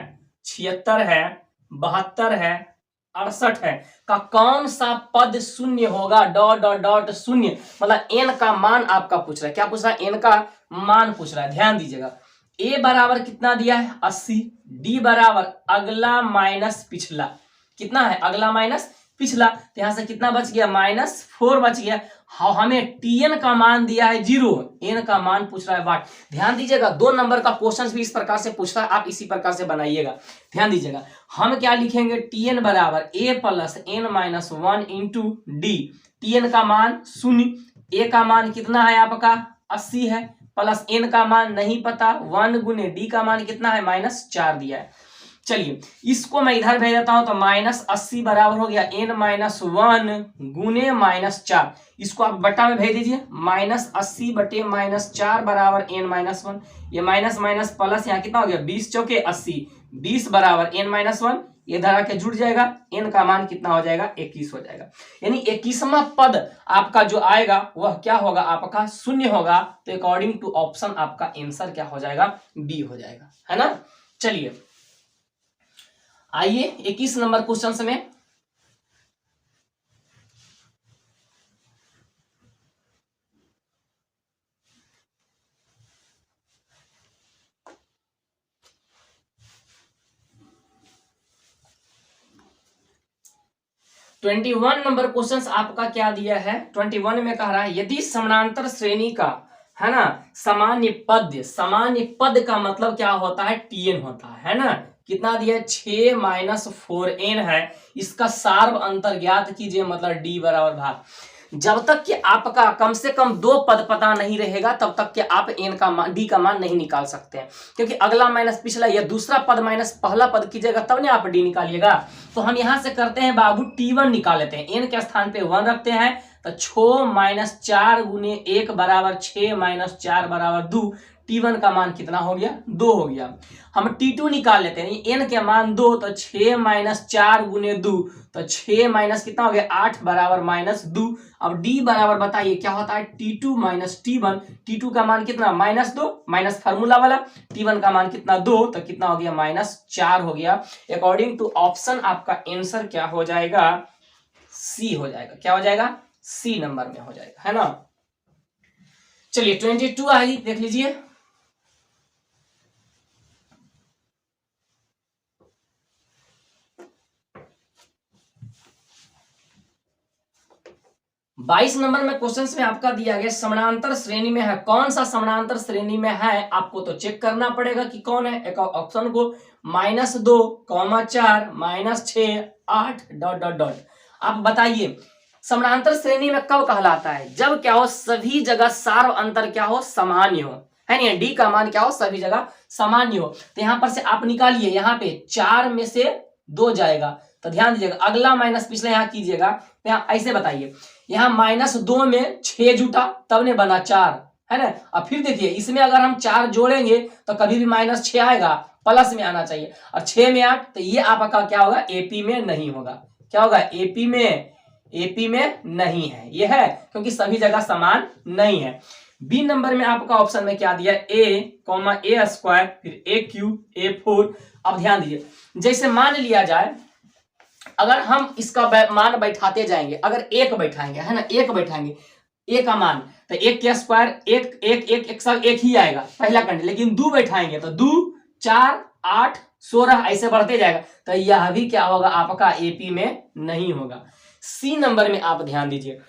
76 है, 72 है, 68 है, का कौन सा पद शून्य होगा, डॉट डॉट डॉट शून्य, मतलब एन का मान आपका पूछ रहा है, क्या पूछ रहा है, एन का मान पूछ रहा है। ध्यान दीजिएगा, ए बराबर कितना दिया है 80, डी बराबर अगला माइनस पिछला, कितना है अगला माइनस पिछला, तो यहां से कितना बच गया, -4 बच गया। हमें टीएन का मान दिया है 0, एन का मान पूछ रहा है वाट। ध्यान दीजिएगा 2 नंबर का क्वेश्चन भी इस प्रकार से पूछता है, आप इसी प्रकार से बनाइएगा। ध्यान दीजिएगा हम क्या लिखेंगे, टीएन बराबर A plus N minus 1 into D, TN का मान 0, ए का मान कितना है आपका 80 है, प्लस एन का मान नहीं पता 1 गुने डी का मान कितना है -4 दिया है। चलिए इसको मैं इधर भेज देता हूं तो -80 बराबर हो गया n -1 गुने -4, इसको आप बटा में भेज दीजिए, -80 बटे -4 बराबर n -1, ये माइनस माइनस प्लस यहाँ कितना हो गया 20 चौके 80, 20 बराबर n -1, ये धरा के जुड़ जाएगा, n का मान कितना हो जाएगा 21 हो जाएगा। यानी 21वां पद आपका जो आएगा वह क्या होगा, आपका शून्य होगा, तो अकॉर्डिंग टू ऑप्शन आपका आंसर क्या हो जाएगा, बी हो जाएगा, है ना। चलिए आइए 21 नंबर क्वेश्चन में, 21 नंबर क्वेश्चन आपका क्या दिया है, 21 में कह रहा है यदि समानांतर श्रेणी का, है ना, सामान्य पद का मतलब क्या होता है, tn होता है ना। कितना दिया है, 6 माइनस 4n है। इसका सार्व अंतर ज्ञात कीजिए, मतलब d बराबर भाग। जब तक कि आपका कम से कम 2 पद पता नहीं रहेगा तब तक कि आप n का मान, d का मान नहीं निकाल सकते हैं, क्योंकि अगला माइनस पिछला या दूसरा पद माइनस पहला पद कीजिएगा तब ना आप d निकालिएगा। तो हम यहां से करते हैं बाबू, t1 निकाल लेते हैं, n के स्थान पे 1 रखते हैं, तो 6 माइनस 4 गुने 1 बराबर 6 माइनस 4 बराबर 2। t1 का मान कितना हो गया, 2 हो गया। हम t2 निकाल लेते हैं, n के मान 2, तो 6 माइनस 4 गुने 2, तो 6 माइनस कितना हो गया, 8 बराबर माइनस 2। अब d बराबर बताइए क्या होता है, t2 माइनस t1। t2 का मान कितना, माइनस 2, माइनस फार्मूला वाला। t1 का मान कितना, 2, तो कितना हो गया, माइनस 4 हो गया। अकॉर्डिंग टू ऑप्शन आपका आंसर क्या हो जाएगा, सी हो जाएगा। क्या हो जाएगा, सी नंबर में हो जाएगा, है ना। चलिए 22 आई, देख लीजिए। बाईस नंबर में क्वेश्चन में आपका दिया गया समानांतर श्रेणी में है। कौन सा समानांतर श्रेणी में है, आपको तो चेक करना पड़ेगा कि कौन है। एक ऑप्शन को -2, 4, -6, 8 ... आप बताइए समानांतर श्रेणी में कब कहलाता है, जब क्या हो, सभी जगह सार्व अंतर क्या हो, सामान्य हो, है ना। डी का मान क्या हो, सभी जगह सामान्य हो। तो यहां पर से आप निकालिए, यहाँ पे 4 में से 2 जाएगा, तो ध्यान दीजिएगा अगला माइनस पिछला यहाँ कीजिएगा। तो यहाँ ऐसे बताइए, यहाँ -2 में 6 जुटा तब ने बना 4, है ना। अब फिर देखिए इसमें अगर हम 4 जोड़ेंगे तो कभी भी -6 आएगा, प्लस में आना चाहिए, और 6 में 8, तो ये आपका क्या होगा, एपी में नहीं होगा। क्या होगा, एपी में नहीं है, ये है क्योंकि सभी जगह समान नहीं है। बी नंबर में आपका ऑप्शन में क्या दिया, a, a², फिर a³ a4। अब ध्यान दीजिए, जैसे मान लिया जाए अगर हम इसका मान बैठाते जाएंगे, अगर 1 बैठाएंगे, है ना, 1 बैठाएंगे, a का मान, तो 1 के स्क्वायर 1 सब एक ही आएगा पहला कंडीशन। लेकिन 2 बैठाएंगे तो 2, 4, 8, 16 ऐसे बढ़ते जाएगा, तो यह भी क्या होगा, आपका एपी में नहीं होगा। सी नंबर में आप ध्यान दीजिए,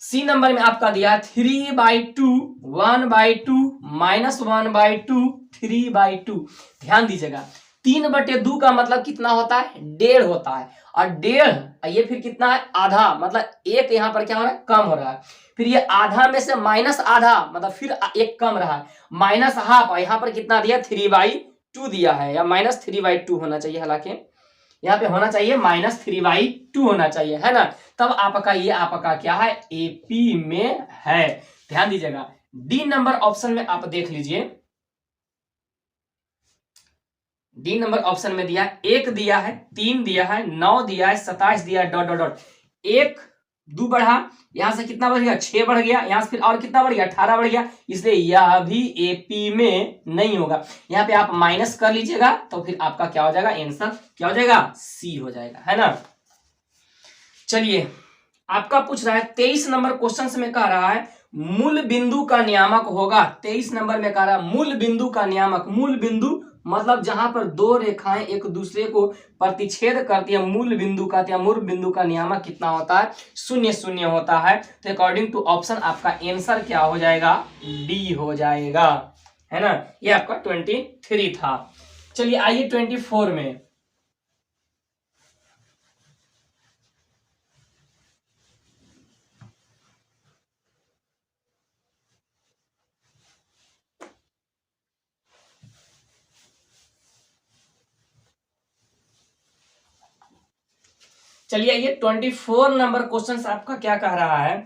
सी नंबर में आपका दिया 3/2, 1/2, -1/2, 3/2। ध्यान दीजिएगा 3/2 का मतलब कितना होता है, 1.5 होता है, और 1.5 ये फिर कितना है, आधा, मतलब एक यहाँ पर क्या हो रहा है, कम हो रहा है। फिर ये आधा में से माइनस आधा, मतलब फिर एक कम रहा है, -½ यहाँ पर कितना दिया, 3/2 दिया है, या -3/2 होना चाहिए, हालांकि यहाँ पे होना चाहिए -3/2 होना चाहिए, है ना। तब आपका ये आपका क्या है, एपी में है। ध्यान दीजिएगा डी नंबर ऑप्शन में आप देख लीजिए, डी नंबर ऑप्शन में दिया 1 दिया है, 3 दिया है, 9 दिया है, 27 दिया है, ... 1 2 बढ़ा, यहां से कितना बढ़ गया, 6 बढ़ गया, यहां से फिर और कितना बढ़ गया, 18 बढ़ गया, इसलिए यह भी एपी में नहीं होगा। यहाँ पे आप माइनस कर लीजिएगा तो फिर आपका क्या हो जाएगा, आंसर क्या हो जाएगा, सी हो जाएगा, है ना। चलिए आपका पूछ रहा है 23 नंबर क्वेश्चन में कह रहा है मूल बिंदु का नियामक होगा। 23 नंबर में कह रहा है मूल बिंदु का नियामक। मूल बिंदु मतलब जहां पर 2 रेखाएं एक दूसरे को प्रतिच्छेद करती है, मूल बिंदु कहते हैं। मूल बिंदु का नियामक कितना होता है, 0 0 होता है। तो अकॉर्डिंग टू ऑप्शन आपका आंसर क्या हो जाएगा, डी हो जाएगा, है ना। ये आपका 23 था। चलिए आइए 24 में। चलिए ये 24 नंबर क्वेश्चन आपका क्या कह रहा है,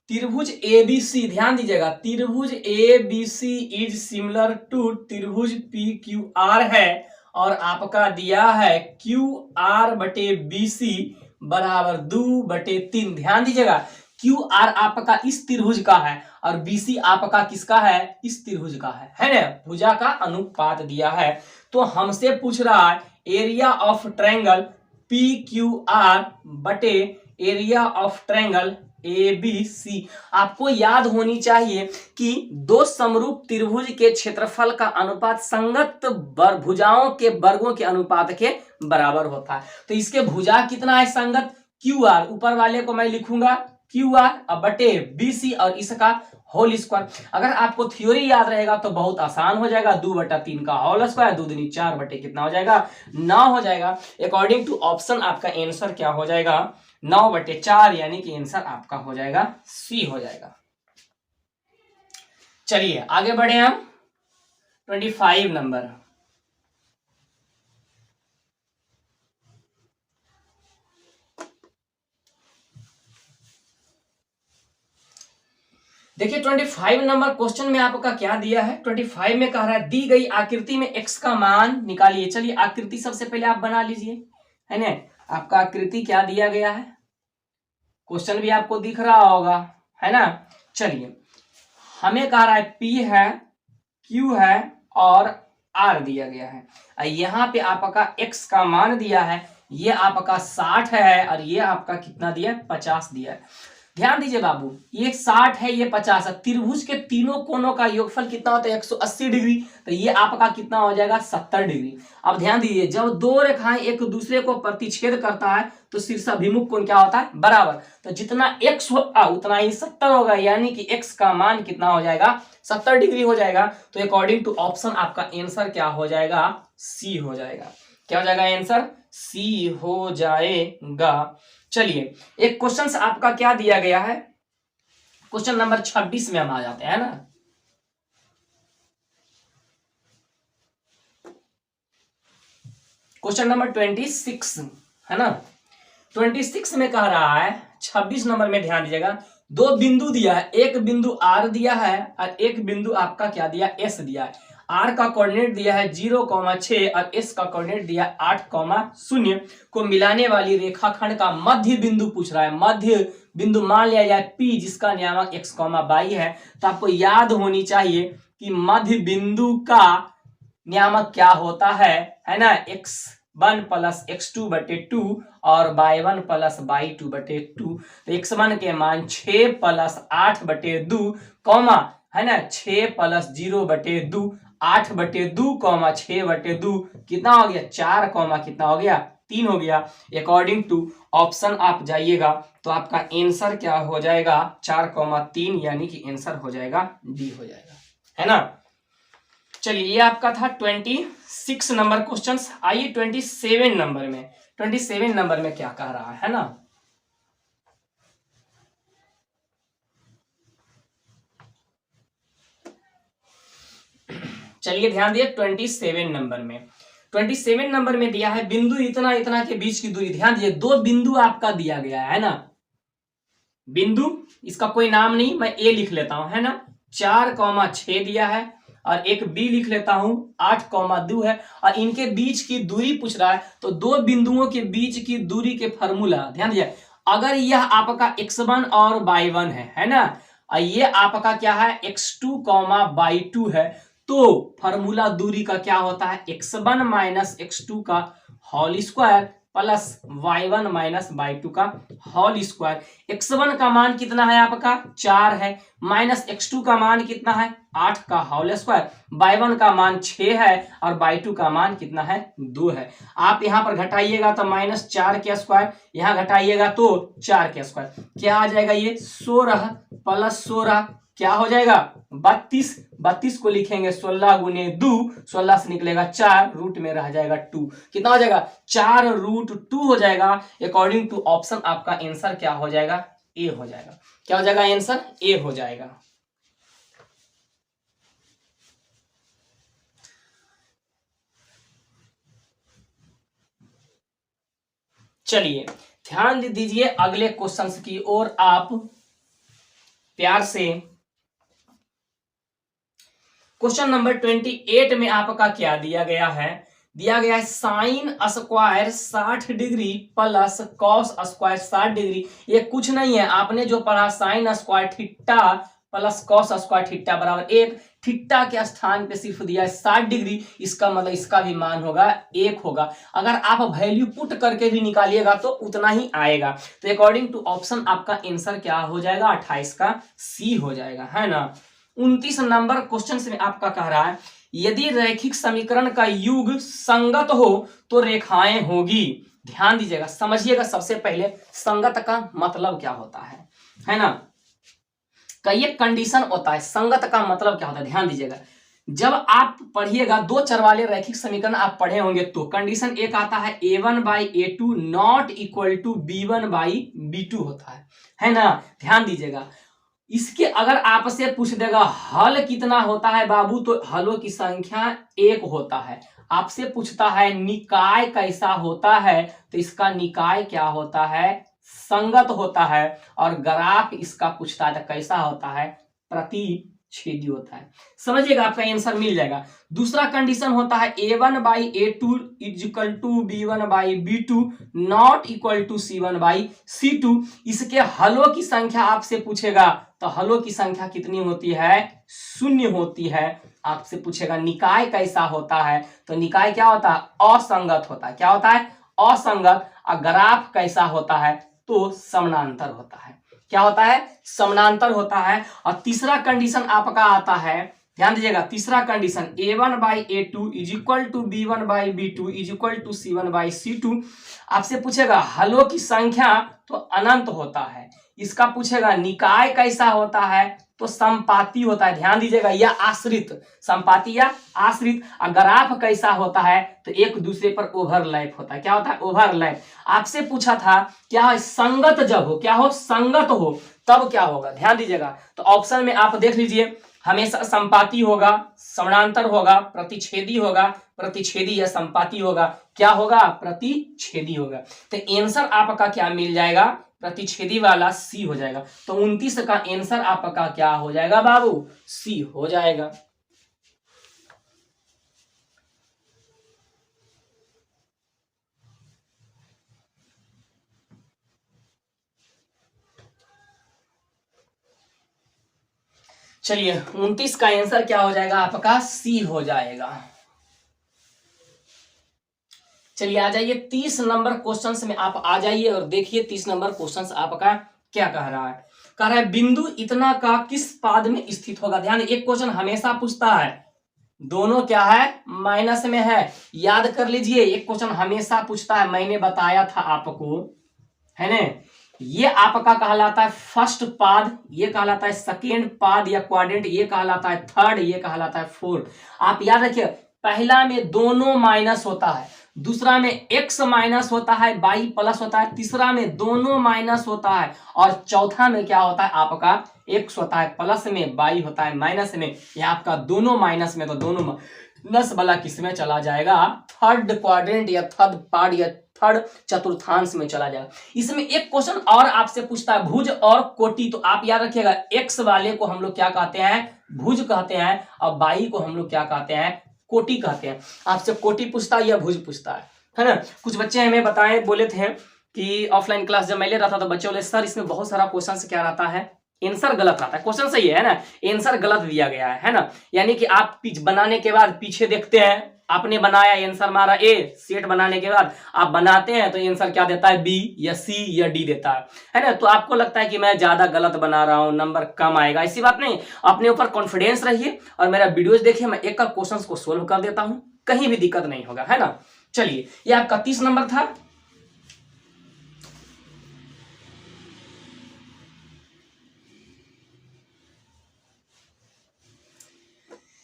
त्रिभुज एबीसी, ध्यान दीजिएगा, त्रिभुज एबीसी इज सिमिलर टू त्रिभुज पीक्यूआर है, और आपका दिया है क्यूआर बटे बीसी बराबर 2/3। ध्यान दीजिएगा क्यू आर आपका इस त्रिभुज का है और बीसी आपका किसका है, इस त्रिभुज का है ना। भुजा का अनुपात दिया है। तो हमसे पूछ रहा है एरिया ऑफ ट्रायंगल PQR बटे एरिया ऑफ ट्रायंगल ABC। आपको याद होनी चाहिए कि दो समरूप त्रिभुज के क्षेत्रफल का अनुपात संगत भुजाओं के वर्गों के अनुपात के बराबर होता है। तो इसके भुजा कितना है संगत, क्यू आर, ऊपर वाले को मैं लिखूंगा क्यू आर अब बटे BC और इसका होल स्क्वायर। अगर आपको थ्योरी याद रहेगा तो बहुत आसान हो जाएगा, 2/3 का होल स्क्वायर, 2 दूनी 4 बटे कितना हो जाएगा 9 हो जाएगा। अकॉर्डिंग टू ऑप्शन आपका आंसर क्या हो जाएगा 9/4, यानी कि आंसर आपका हो जाएगा C हो जाएगा। चलिए आगे बढ़े हम 25 नंबर। देखिए 25 नंबर क्वेश्चन में आपका क्या दिया है। 25 में कह रहा है दी गई आकृति में x का मान निकालिए। चलिए आकृति सबसे पहले आप बना लीजिए, है ना। आपका आकृति क्या दिया गया है, क्वेश्चन भी आपको दिख रहा होगा, है ना। चलिए हमें कह रहा है P है, Q है और R दिया गया है। यहाँ पे आपका x का मान दिया है, ये आपका 60 है और ये आपका कितना दिया है 50 दिया है। ध्यान दीजिए बाबू, ये 60 है ये 50 है, त्रिभुज के तीनों कोनों का योगफल कितना होता है 180 डिग्री, तो ये आपका कितना हो जाएगा 70 डिग्री। अब ध्यान दीजिए जब दो रेखाएं एक दूसरे को प्रतिच्छेद करता है तो शीर्षाभिमुख कोण क्या होता है बराबर, तो जितना x होगा उतना ही 70 होगा, यानी कि x का मान कितना हो जाएगा 70 डिग्री हो जाएगा। तो अकॉर्डिंग टू ऑप्शन आपका आंसर क्या हो जाएगा C हो जाएगा। क्या हो जाएगा आंसर C हो जाएगा। चलिए एक क्वेश्चन आपका क्या दिया गया है, क्वेश्चन नंबर 26 में हम आ जाते हैं ना। क्वेश्चन नंबर 26 है ना। 26 में कह रहा है 26 नंबर में ध्यान दीजिएगा, दो बिंदु दिया है, एक बिंदु R दिया है और एक बिंदु आपका क्या दिया S दिया है। R का कोऑर्डिनेट दिया है 0,6 और S का कोऑर्डिनेट दिया है 8,0 को मिलाने वाली रेखाखंड का मध्य बिंदु पूछ रहा है। मध्य बिंदु मान लिया जाए P जिसका नियामक x, y है। तो आपको याद होनी चाहिए कि मध्य बिंदु का नियामक क्या होता है ना, x1 + x2/2 और y1 + y2/2। तो x1 के मान 6 + 8/2 कॉमा है ना 6 + 0/2 8/2 6/2 कितना हो गया 4 कॉमा कितना हो गया 3 हो गया। अकॉर्डिंग टू ऑप्शन आप जाइएगा तो आपका आंसर क्या हो जाएगा 4,3, यानी कि आंसर हो जाएगा डी हो जाएगा, है ना। चलिए ये आपका था 26 नंबर क्वेश्चन। आइए 27 नंबर में, 27 नंबर में क्या कह रहा है ना। चलिए ध्यान दिए 27 नंबर में, 27 नंबर में दिया है बिंदु इतना इतना के बीच की दूरी। ध्यान दीजिए दो बिंदु आपका दिया गया है ना, बिंदु इसका कोई नाम नहीं, मैं ए लिख लेता हूं, है ना। 4,6 दिया है और एक बी लिख लेता हूं 8,2 है और इनके बीच की दूरी पूछ रहा है। तो दो बिंदुओं के बीच की दूरी के फार्मूला ध्यान दीजिए, अगर यह आपका x1 और y1 है ना, और ये आपका क्या है x2, y2 है, तो फार्मूला दूरी का क्या होता है x1 - x2 का whole square plus y1 - y2 का होल स्क्वायर। x1 का मान कितना है आपका 4 है, माइनस x2 का मान कितना है 8 का होल स्क्वायर, y1 का मान 6 है और y2 का मान कितना है 2 है। आप यहां पर घटाइएगा तो -4 के स्क्वायर, यहां घटाइएगा तो 4 के स्क्वायर, क्या आ जाएगा ये 16 + 16 क्या हो जाएगा 32। 32 को लिखेंगे 16 × 2, 16 से निकलेगा 4, रूट में रह जाएगा 2, कितना हो जाएगा 4√2 हो जाएगा। अकॉर्डिंग टू ऑप्शन आपका आंसर क्या हो जाएगा ए हो जाएगा। क्या हो जाएगा आंसर ए हो जाएगा। चलिए ध्यान दीजिए अगले क्वेश्चंस की ओर आप प्यार से। क्वेश्चन नंबर 28 में आपका क्या दिया गया है, दिया गया है sine square 60 degree plus cos square 60 degree. ये कुछ नहीं है, आपने जो पढ़ा sine square theta plus cos square theta बराबर 1, थीटा के स्थान पे सिर्फ दिया है 60 डिग्री, इसका मतलब इसका भी मान होगा 1 होगा। अगर आप वैल्यू पुट करके भी निकालिएगा तो उतना ही आएगा। तो अकॉर्डिंग टू ऑप्शन आपका आंसर क्या हो जाएगा 28 का सी हो जाएगा, है ना। 29 नंबर क्वेश्चन में आपका कह रहा है यदि रैखिक समीकरण का युग संगत हो तो रेखाएं होगी। ध्यान दीजिएगा, समझिएगा। सबसे पहले संगत का मतलब क्या होता है ना। कई एक कंडीशन होता है, संगत का मतलब क्या होता है, ध्यान दीजिएगा। जब आप पढ़िएगा दो चर वाले रैखिक समीकरण आप पढ़े होंगे तो कंडीशन एक आता है a1/a2 not equal to b1/b2 होता है ना। ध्यान दीजिएगा, इसके अगर आपसे पूछ देगा हल कितना होता है बाबू, तो हलों की संख्या 1 होता है। आपसे पूछता है निकाय कैसा होता है, तो इसका निकाय क्या होता है, संगत होता है। और ग्राफ इसका पूछता है तो कैसा होता है, प्रतिच्छेदी होता है। समझिएगा, आपका आंसर मिल जाएगा। दूसरा कंडीशन होता है a1/a2 equal to b1/b2 not equal to c1/c2। इसके हलों की संख्या आपसे पूछेगा तो हलों की संख्या कितनी होती है, 0 होती है। आपसे पूछेगा निकाय कैसा होता है, तो निकाय क्या होता है, असंगत होता है। क्या होता है, असंगत। और ग्राफ कैसा होता है, तो समानांतर होता है। क्या होता है, समानांतर होता है। और तीसरा कंडीशन आपका आता है, ध्यान दीजिएगा, तीसरा condition a1/a2 is equal to b1/b2 is equal to c1/c2। आपसे पूछेगा हलों की संख्या, तो अनंत होता है। इसका पूछेगा निकाय कैसा होता है, तो संपाती होता है। ध्यान दीजिएगा, या आश्रित, संपाती या आश्रित। ग्राफ कैसा होता है, तो एक दूसरे पर ओवरलैप होता है। क्या होता है, ओवरलैप। आपसे पूछा था क्या संगत जब हो, क्या हो, संगत हो तब क्या होगा, ध्यान दीजिएगा। तो ऑप्शन में आप देख लीजिए, हमेशा संपाती होगा, समानांतर होगा, प्रतिच्छेदी होगा, प्रतिच्छेदी या संपाती होगा। क्या होगा, प्रतिच्छेदी होगा। तो आंसर आपका क्या मिल जाएगा, प्रतिच्छेदी वाला सी हो जाएगा। तो 29 का आंसर आपका क्या हो जाएगा बाबू, सी हो जाएगा। चलिए 29 का आंसर क्या हो जाएगा आपका, सी हो जाएगा। चलिए आ जाइए 30 नंबर क्वेश्चन में आप आ जाइए और देखिए 30 नंबर क्वेश्चन आपका क्या कह रहा है। कह रहा है बिंदु इतना का किस पाद में स्थित होगा। ध्यान, एक क्वेश्चन हमेशा पूछता है, दोनों क्या है, माइनस में है। याद कर लीजिए, एक क्वेश्चन हमेशा पूछता है, मैंने बताया था आपको, है ना। ये आपका कहलाता है फर्स्ट पाद, ये कहलाता है सेकेंड पाद या क्वाड्रेंट, ये कहलाता है थर्ड, ये कहलाता है फोर्थ। आप याद रखिए, पहला में दोनों माइनस होता है, दूसरा में एक्स माइनस होता है, वाई प्लस होता है, तीसरा में दोनों माइनस होता है, और चौथा में क्या होता है आपका, एक्स होता है प्लस में, वाई होता है माइनस में। यह आपका दोनों माइनस में, तो दोनों माइनस वाला किसमें चला जाएगा, थर्ड क्वाड्रेंट या थर्ड पार्ट या थर्ड चतुर्थांश में चला जाएगा। इसमें एक क्वेश्चन और आपसे पूछता है भुज और कोटि, तो आप याद रखिएगा एक्स वाले को हम लोग क्या कहते हैं, भुज कहते हैं, और वाई को हम लोग क्या कहते हैं, कोटि कहते हैं। आपसे कोटि पूछता है या भुज पूछता है ना। कुछ बच्चे हमें बताए, बोले थे कि ऑफलाइन क्लास जब मैं ले रहा था तो बच्चे बोले सर इसमें बहुत सारा क्वेश्चन क्या रहता है, आंसर गलत आता है। क्वेश्चन सही है ना, आंसर गलत दिया गया है ना। यानी कि आप बनाने के बाद पीछे देखते हैं, आपने बनाया आंसर मारा ए, सेट बनाने के बाद आप बनाते हैं तो आंसर क्या देता है, बी या सी या डी देता है ना। तो आपको लगता है कि मैं ज्यादा गलत बना रहा हूं, नंबर कम आएगा, ऐसी बात नहीं। अपने ऊपर कॉन्फिडेंस रहिए और मेरा वीडियोस देखिए, मैं एक एक क्वेश्चन को सोल्व कर देता हूं, कहीं भी दिक्कत नहीं होगा, है ना। चलिए, ये आपका 30 नंबर था।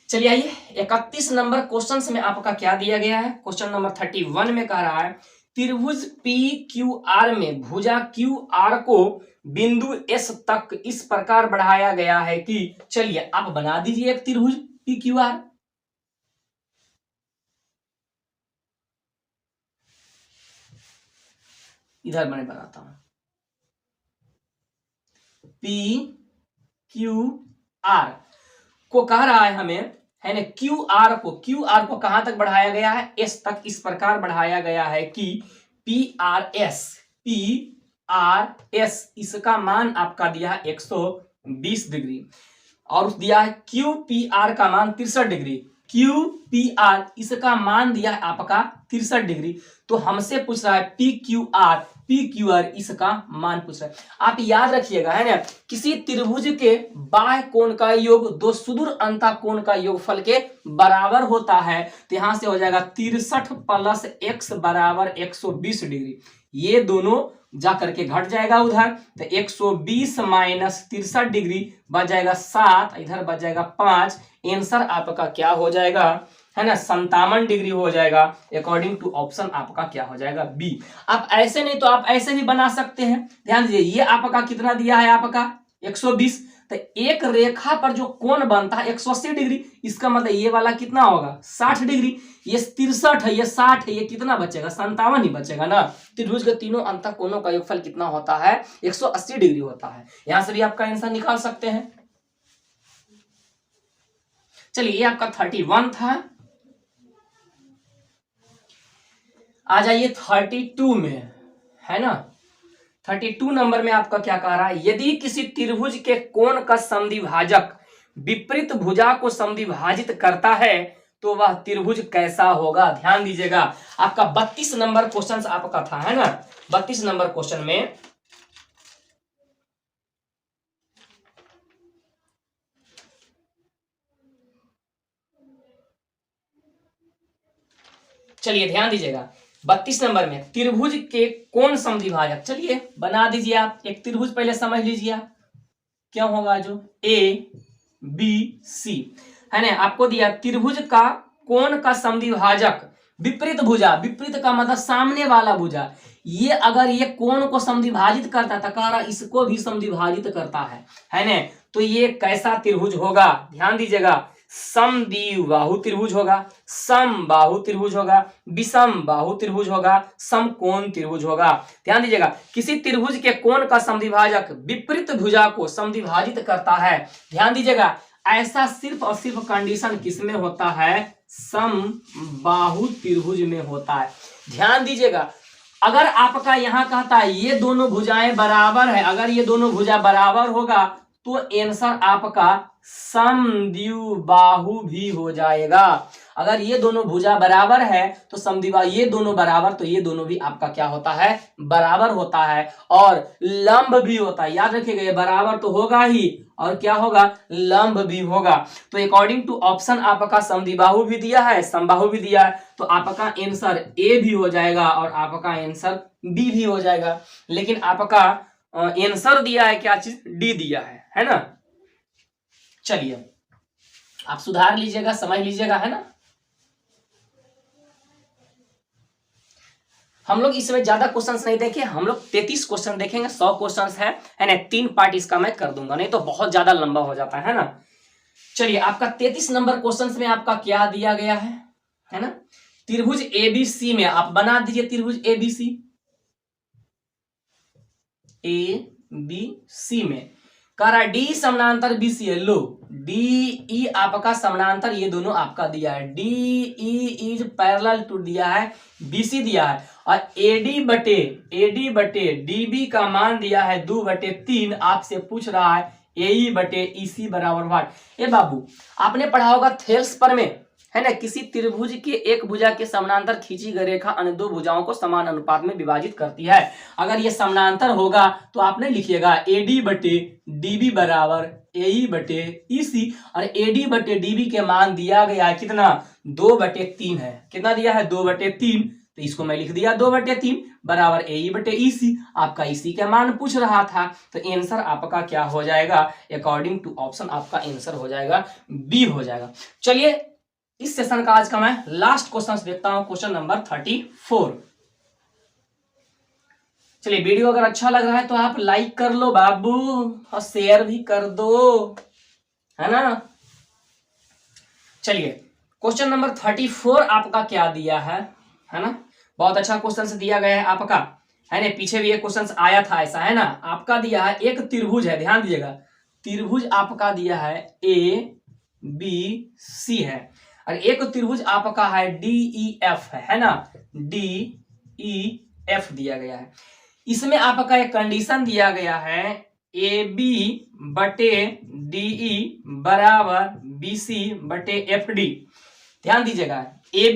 चलिए आइए 31 नंबर क्वेश्चन में आपका क्या दिया गया है। क्वेश्चन नंबर 31 में कह रहा है त्रिभुज पी क्यू आर में भुजा क्यू आर को बिंदु एस तक इस प्रकार बढ़ाया गया है कि, चलिए आप बना दीजिए एक त्रिभुज पी क्यू आर। इधर मैं बनाता हूं, पी क्यू आर को कह रहा है हमें, है ना, क्यू आर को कहां तक बढ़ाया गया है, एस तक इस प्रकार बढ़ाया गया है कि पी आर एस इसका मान आपका दिया है 120 डिग्री, और दिया है क्यू पी आर का मान 63 डिग्री। क्यू पी आर, इसका मान दिया है आपका 63 डिग्री। तो हमसे पूछ रहा है पी क्यू आर इसका मान पूछ रहा है। आप याद रखिएगा, है ना, किसी त्रिभुज के बाह्य कोण का योग दो सुदूर अंतः कोण का योगफल के बराबर होता है। तो यहां से हो जाएगा 63 प्लस x बराबर 120 डिग्री। ये दोनों जा करके घट जाएगा उधर, तो 120 माइनस 63 डिग्री बच जाएगा 7, इधर बच जाएगा 5। आंसर आपका क्या हो जाएगा, है ना, 57 डिग्री हो जाएगा। अकॉर्डिंग टू ऑप्शन आपका क्या हो जाएगा, बी। आप ऐसे नहीं तो आप ऐसे भी बना सकते हैं। ध्यान दीजिए, ये आपका कितना दिया है, आपका 120। तो एक रेखा पर जो कोण बनता है 180 डिग्री, इसका मतलब ये वाला कितना होगा, 60 डिग्री। ये 63 है, ये 60 है, ये कितना बचेगा, 57 ही बचेगा ना। त्रिभुज के तीनों अंतः कोणों का योगफल कितना होता है, 180 डिग्री होता है। यहां से भी आपका आंसर निकाल सकते हैं। चलिए, ये आपका 31 था। आ जाइए 32 में, है ना। 32 नंबर में आपका क्या कह रहा है, यदि किसी त्रिभुज के कोण का समद्विभाजक विपरीत भुजा को समद्विभाजित करता है तो वह त्रिभुज कैसा होगा। ध्यान दीजिएगा, आपका 32 नंबर क्वेश्चन आपका था, है ना। 32 नंबर क्वेश्चन में चलिए ध्यान दीजिएगा, 32 नंबर में त्रिभुज के कोण समद्विभाजक, चलिए बना दीजिए आप। एक त्रिभुज पहले समझ लीजिए आप क्या होगा, जो ए बी सी, है ना, आपको दिया त्रिभुज का कोण का समद्विभाजक विपरीत भुजा, विपरीत का मतलब सामने वाला भुजा, ये अगर ये कोण को समद्विभाजित करता है तो कह रहा इसको भी समद्विभाजित करता है ना। तो ये कैसा त्रिभुज होगा, ध्यान दीजिएगा, समद्विबाहु त्रिभुज होगा, समबाहु त्रिभुज होगा, विषम बाहु त्रिभुज होगा, समकोण त्रिभुज होगा। ध्यान दीजिएगा, किसी त्रिभुज के कोण का समद्विभाजक विपरीत भुजा को समद्विभाजित करता है। ध्यान दीजिएगा, ऐसा सिर्फ और सिर्फ कंडीशन किसमें होता है, समबाहु त्रिभुज में होता है। ध्यान दीजिएगा, अगर आपका यहां कहता है ये दोनों भुजाएं बराबर है, अगर ये दोनों भुजा बराबर होगा तो आंसर आपका समद्विबाहु भी हो जाएगा। अगर ये दोनों भुजा बराबर है तो समद्विबाहु, ये दोनों बराबर तो ये दोनों भी आपका क्या होता है, बराबर होता है। और लंब भी होता है, याद रखिएगा, ये बराबर तो होगा ही और क्या होगा, लंब भी होगा। तो अकॉर्डिंग टू ऑप्शन आपका समद्विबाहु भी दिया है, समबाहु भी दिया है, तो आपका आंसर ए भी हो जाएगा और आपका आंसर बी भी हो जाएगा। लेकिन आपका आंसर दिया है क्या चीज, डी दिया है ना। चलिए आप सुधार लीजिएगा, समझ लीजिएगा, है ना। हम लोग इसमें ज्यादा क्वेश्चंस नहीं देखे, हम लोग 33 क्वेश्चन देखेंगे, 100 क्वेश्चंस है ना। 3 पार्ट इसका मैं कर दूंगा, नहीं तो बहुत ज्यादा लंबा हो जाता है ना। चलिए, आपका 33 नंबर क्वेश्चंस में आपका क्या दिया गया है ना, त्रिभुज एबीसी में आप बना दीजिए त्रिभुज एबीसी, ए बी सी में कह रहा डी समानांतर बीसी है। लो, डी ई आपका समानांतर, ये दोनों आपका दिया है, D E is parallel to दिया है, बीसी दिया है, और एडी बटे डीबी का मान दिया है 2/3। आपसे पूछ रहा है एई बटे ईसी बराबर वाट। ए बाबू, आपने पढ़ा होगा थेल्स पर में, है ना, किसी त्रिभुज के एक भुजा के समानांतर खींची गई रेखा अन्य दो भुजाओं को समान अनुपात में विभाजित करती है। अगर ये समानांतर होगा तो आपने लिखिएगा एडी बटे डीबी बराबर एई बटे ईसी, और एडी बटे डीबी के मान दिया गया है कितना, 2/3 है। कितना दिया है, 2/3, तो इसको मैं लिख दिया 2/3 बराबर एई बटे ईसी। आपका ईसी का मान पूछ रहा था, तो आंसर आपका क्या हो जाएगा, अकॉर्डिंग टू ऑप्शन आपका आंसर हो जाएगा बी हो जाएगा। चलिए, इस सेशन का आज का मैं लास्ट क्वेश्चन देखता हूं, क्वेश्चन नंबर 34। चलिए, वीडियो अगर अच्छा लग रहा है तो आप लाइक कर लो बाबू, और शेयर भी कर दो, है ना। चलिए, क्वेश्चन नंबर 34 आपका क्या दिया है ना, बहुत अच्छा क्वेश्चन से दिया गया है आपका, है ना। पीछे भी एक क्वेश्चन आया था ऐसा, है ना। आपका दिया है एक त्रिभुज है, ध्यान दीजिएगा, त्रिभुज आपका दिया है ए बी सी है, और एक त्रिभुज आपका है डी ई एफ है ना, डी ई एफ दिया गया है। इसमें आपका एक कंडीशन दिया गया है ए बी बटे डी ई बराबर बी सी बटे एफ डी। ध्यान दीजिएगा, ए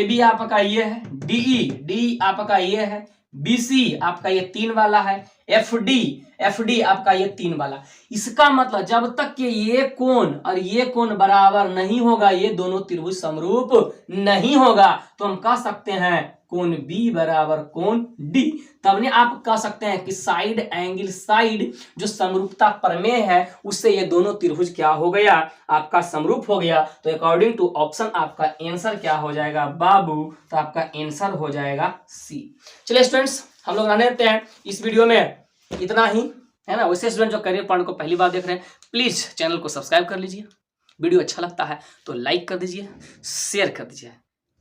बी आपका ये है, डी आपका ये है, BC आपका ये 3 वाला है, एफ डी आपका ये 3 वाला। इसका मतलब जब तक कि ये कोण और ये कोण बराबर नहीं होगा, ये दोनों त्रिभुज समरूप नहीं होगा, तो हम कह सकते हैं कोण B बराबर कोण D। तब ने आप कह सकते हैं कि साइड एंगल साइड जो समरूपता प्रमेय है उससे ये दोनों त्रिभुज क्या हो गया, आपका समरूप हो गया। तो अकॉर्डिंग टू ऑप्शन आपका आंसर क्या हो जाएगा बाबू, तो आपका आंसर हो जाएगा सी। चलिए स्टूडेंट्स, हम लोग रहने देते हैं इस वीडियो में इतना ही, है ना। वैसे स्टूडेंट जो करियर पॉइंट को पहली बार देख रहे हैं, प्लीज चैनल को सब्सक्राइब कर लीजिए, वीडियो अच्छा लगता है तो लाइक कर दीजिए, शेयर कर दीजिए।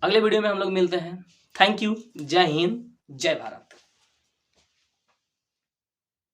अगले वीडियो में हम लोग मिलते हैं। थैंक यू, जय हिंद, जय भारत।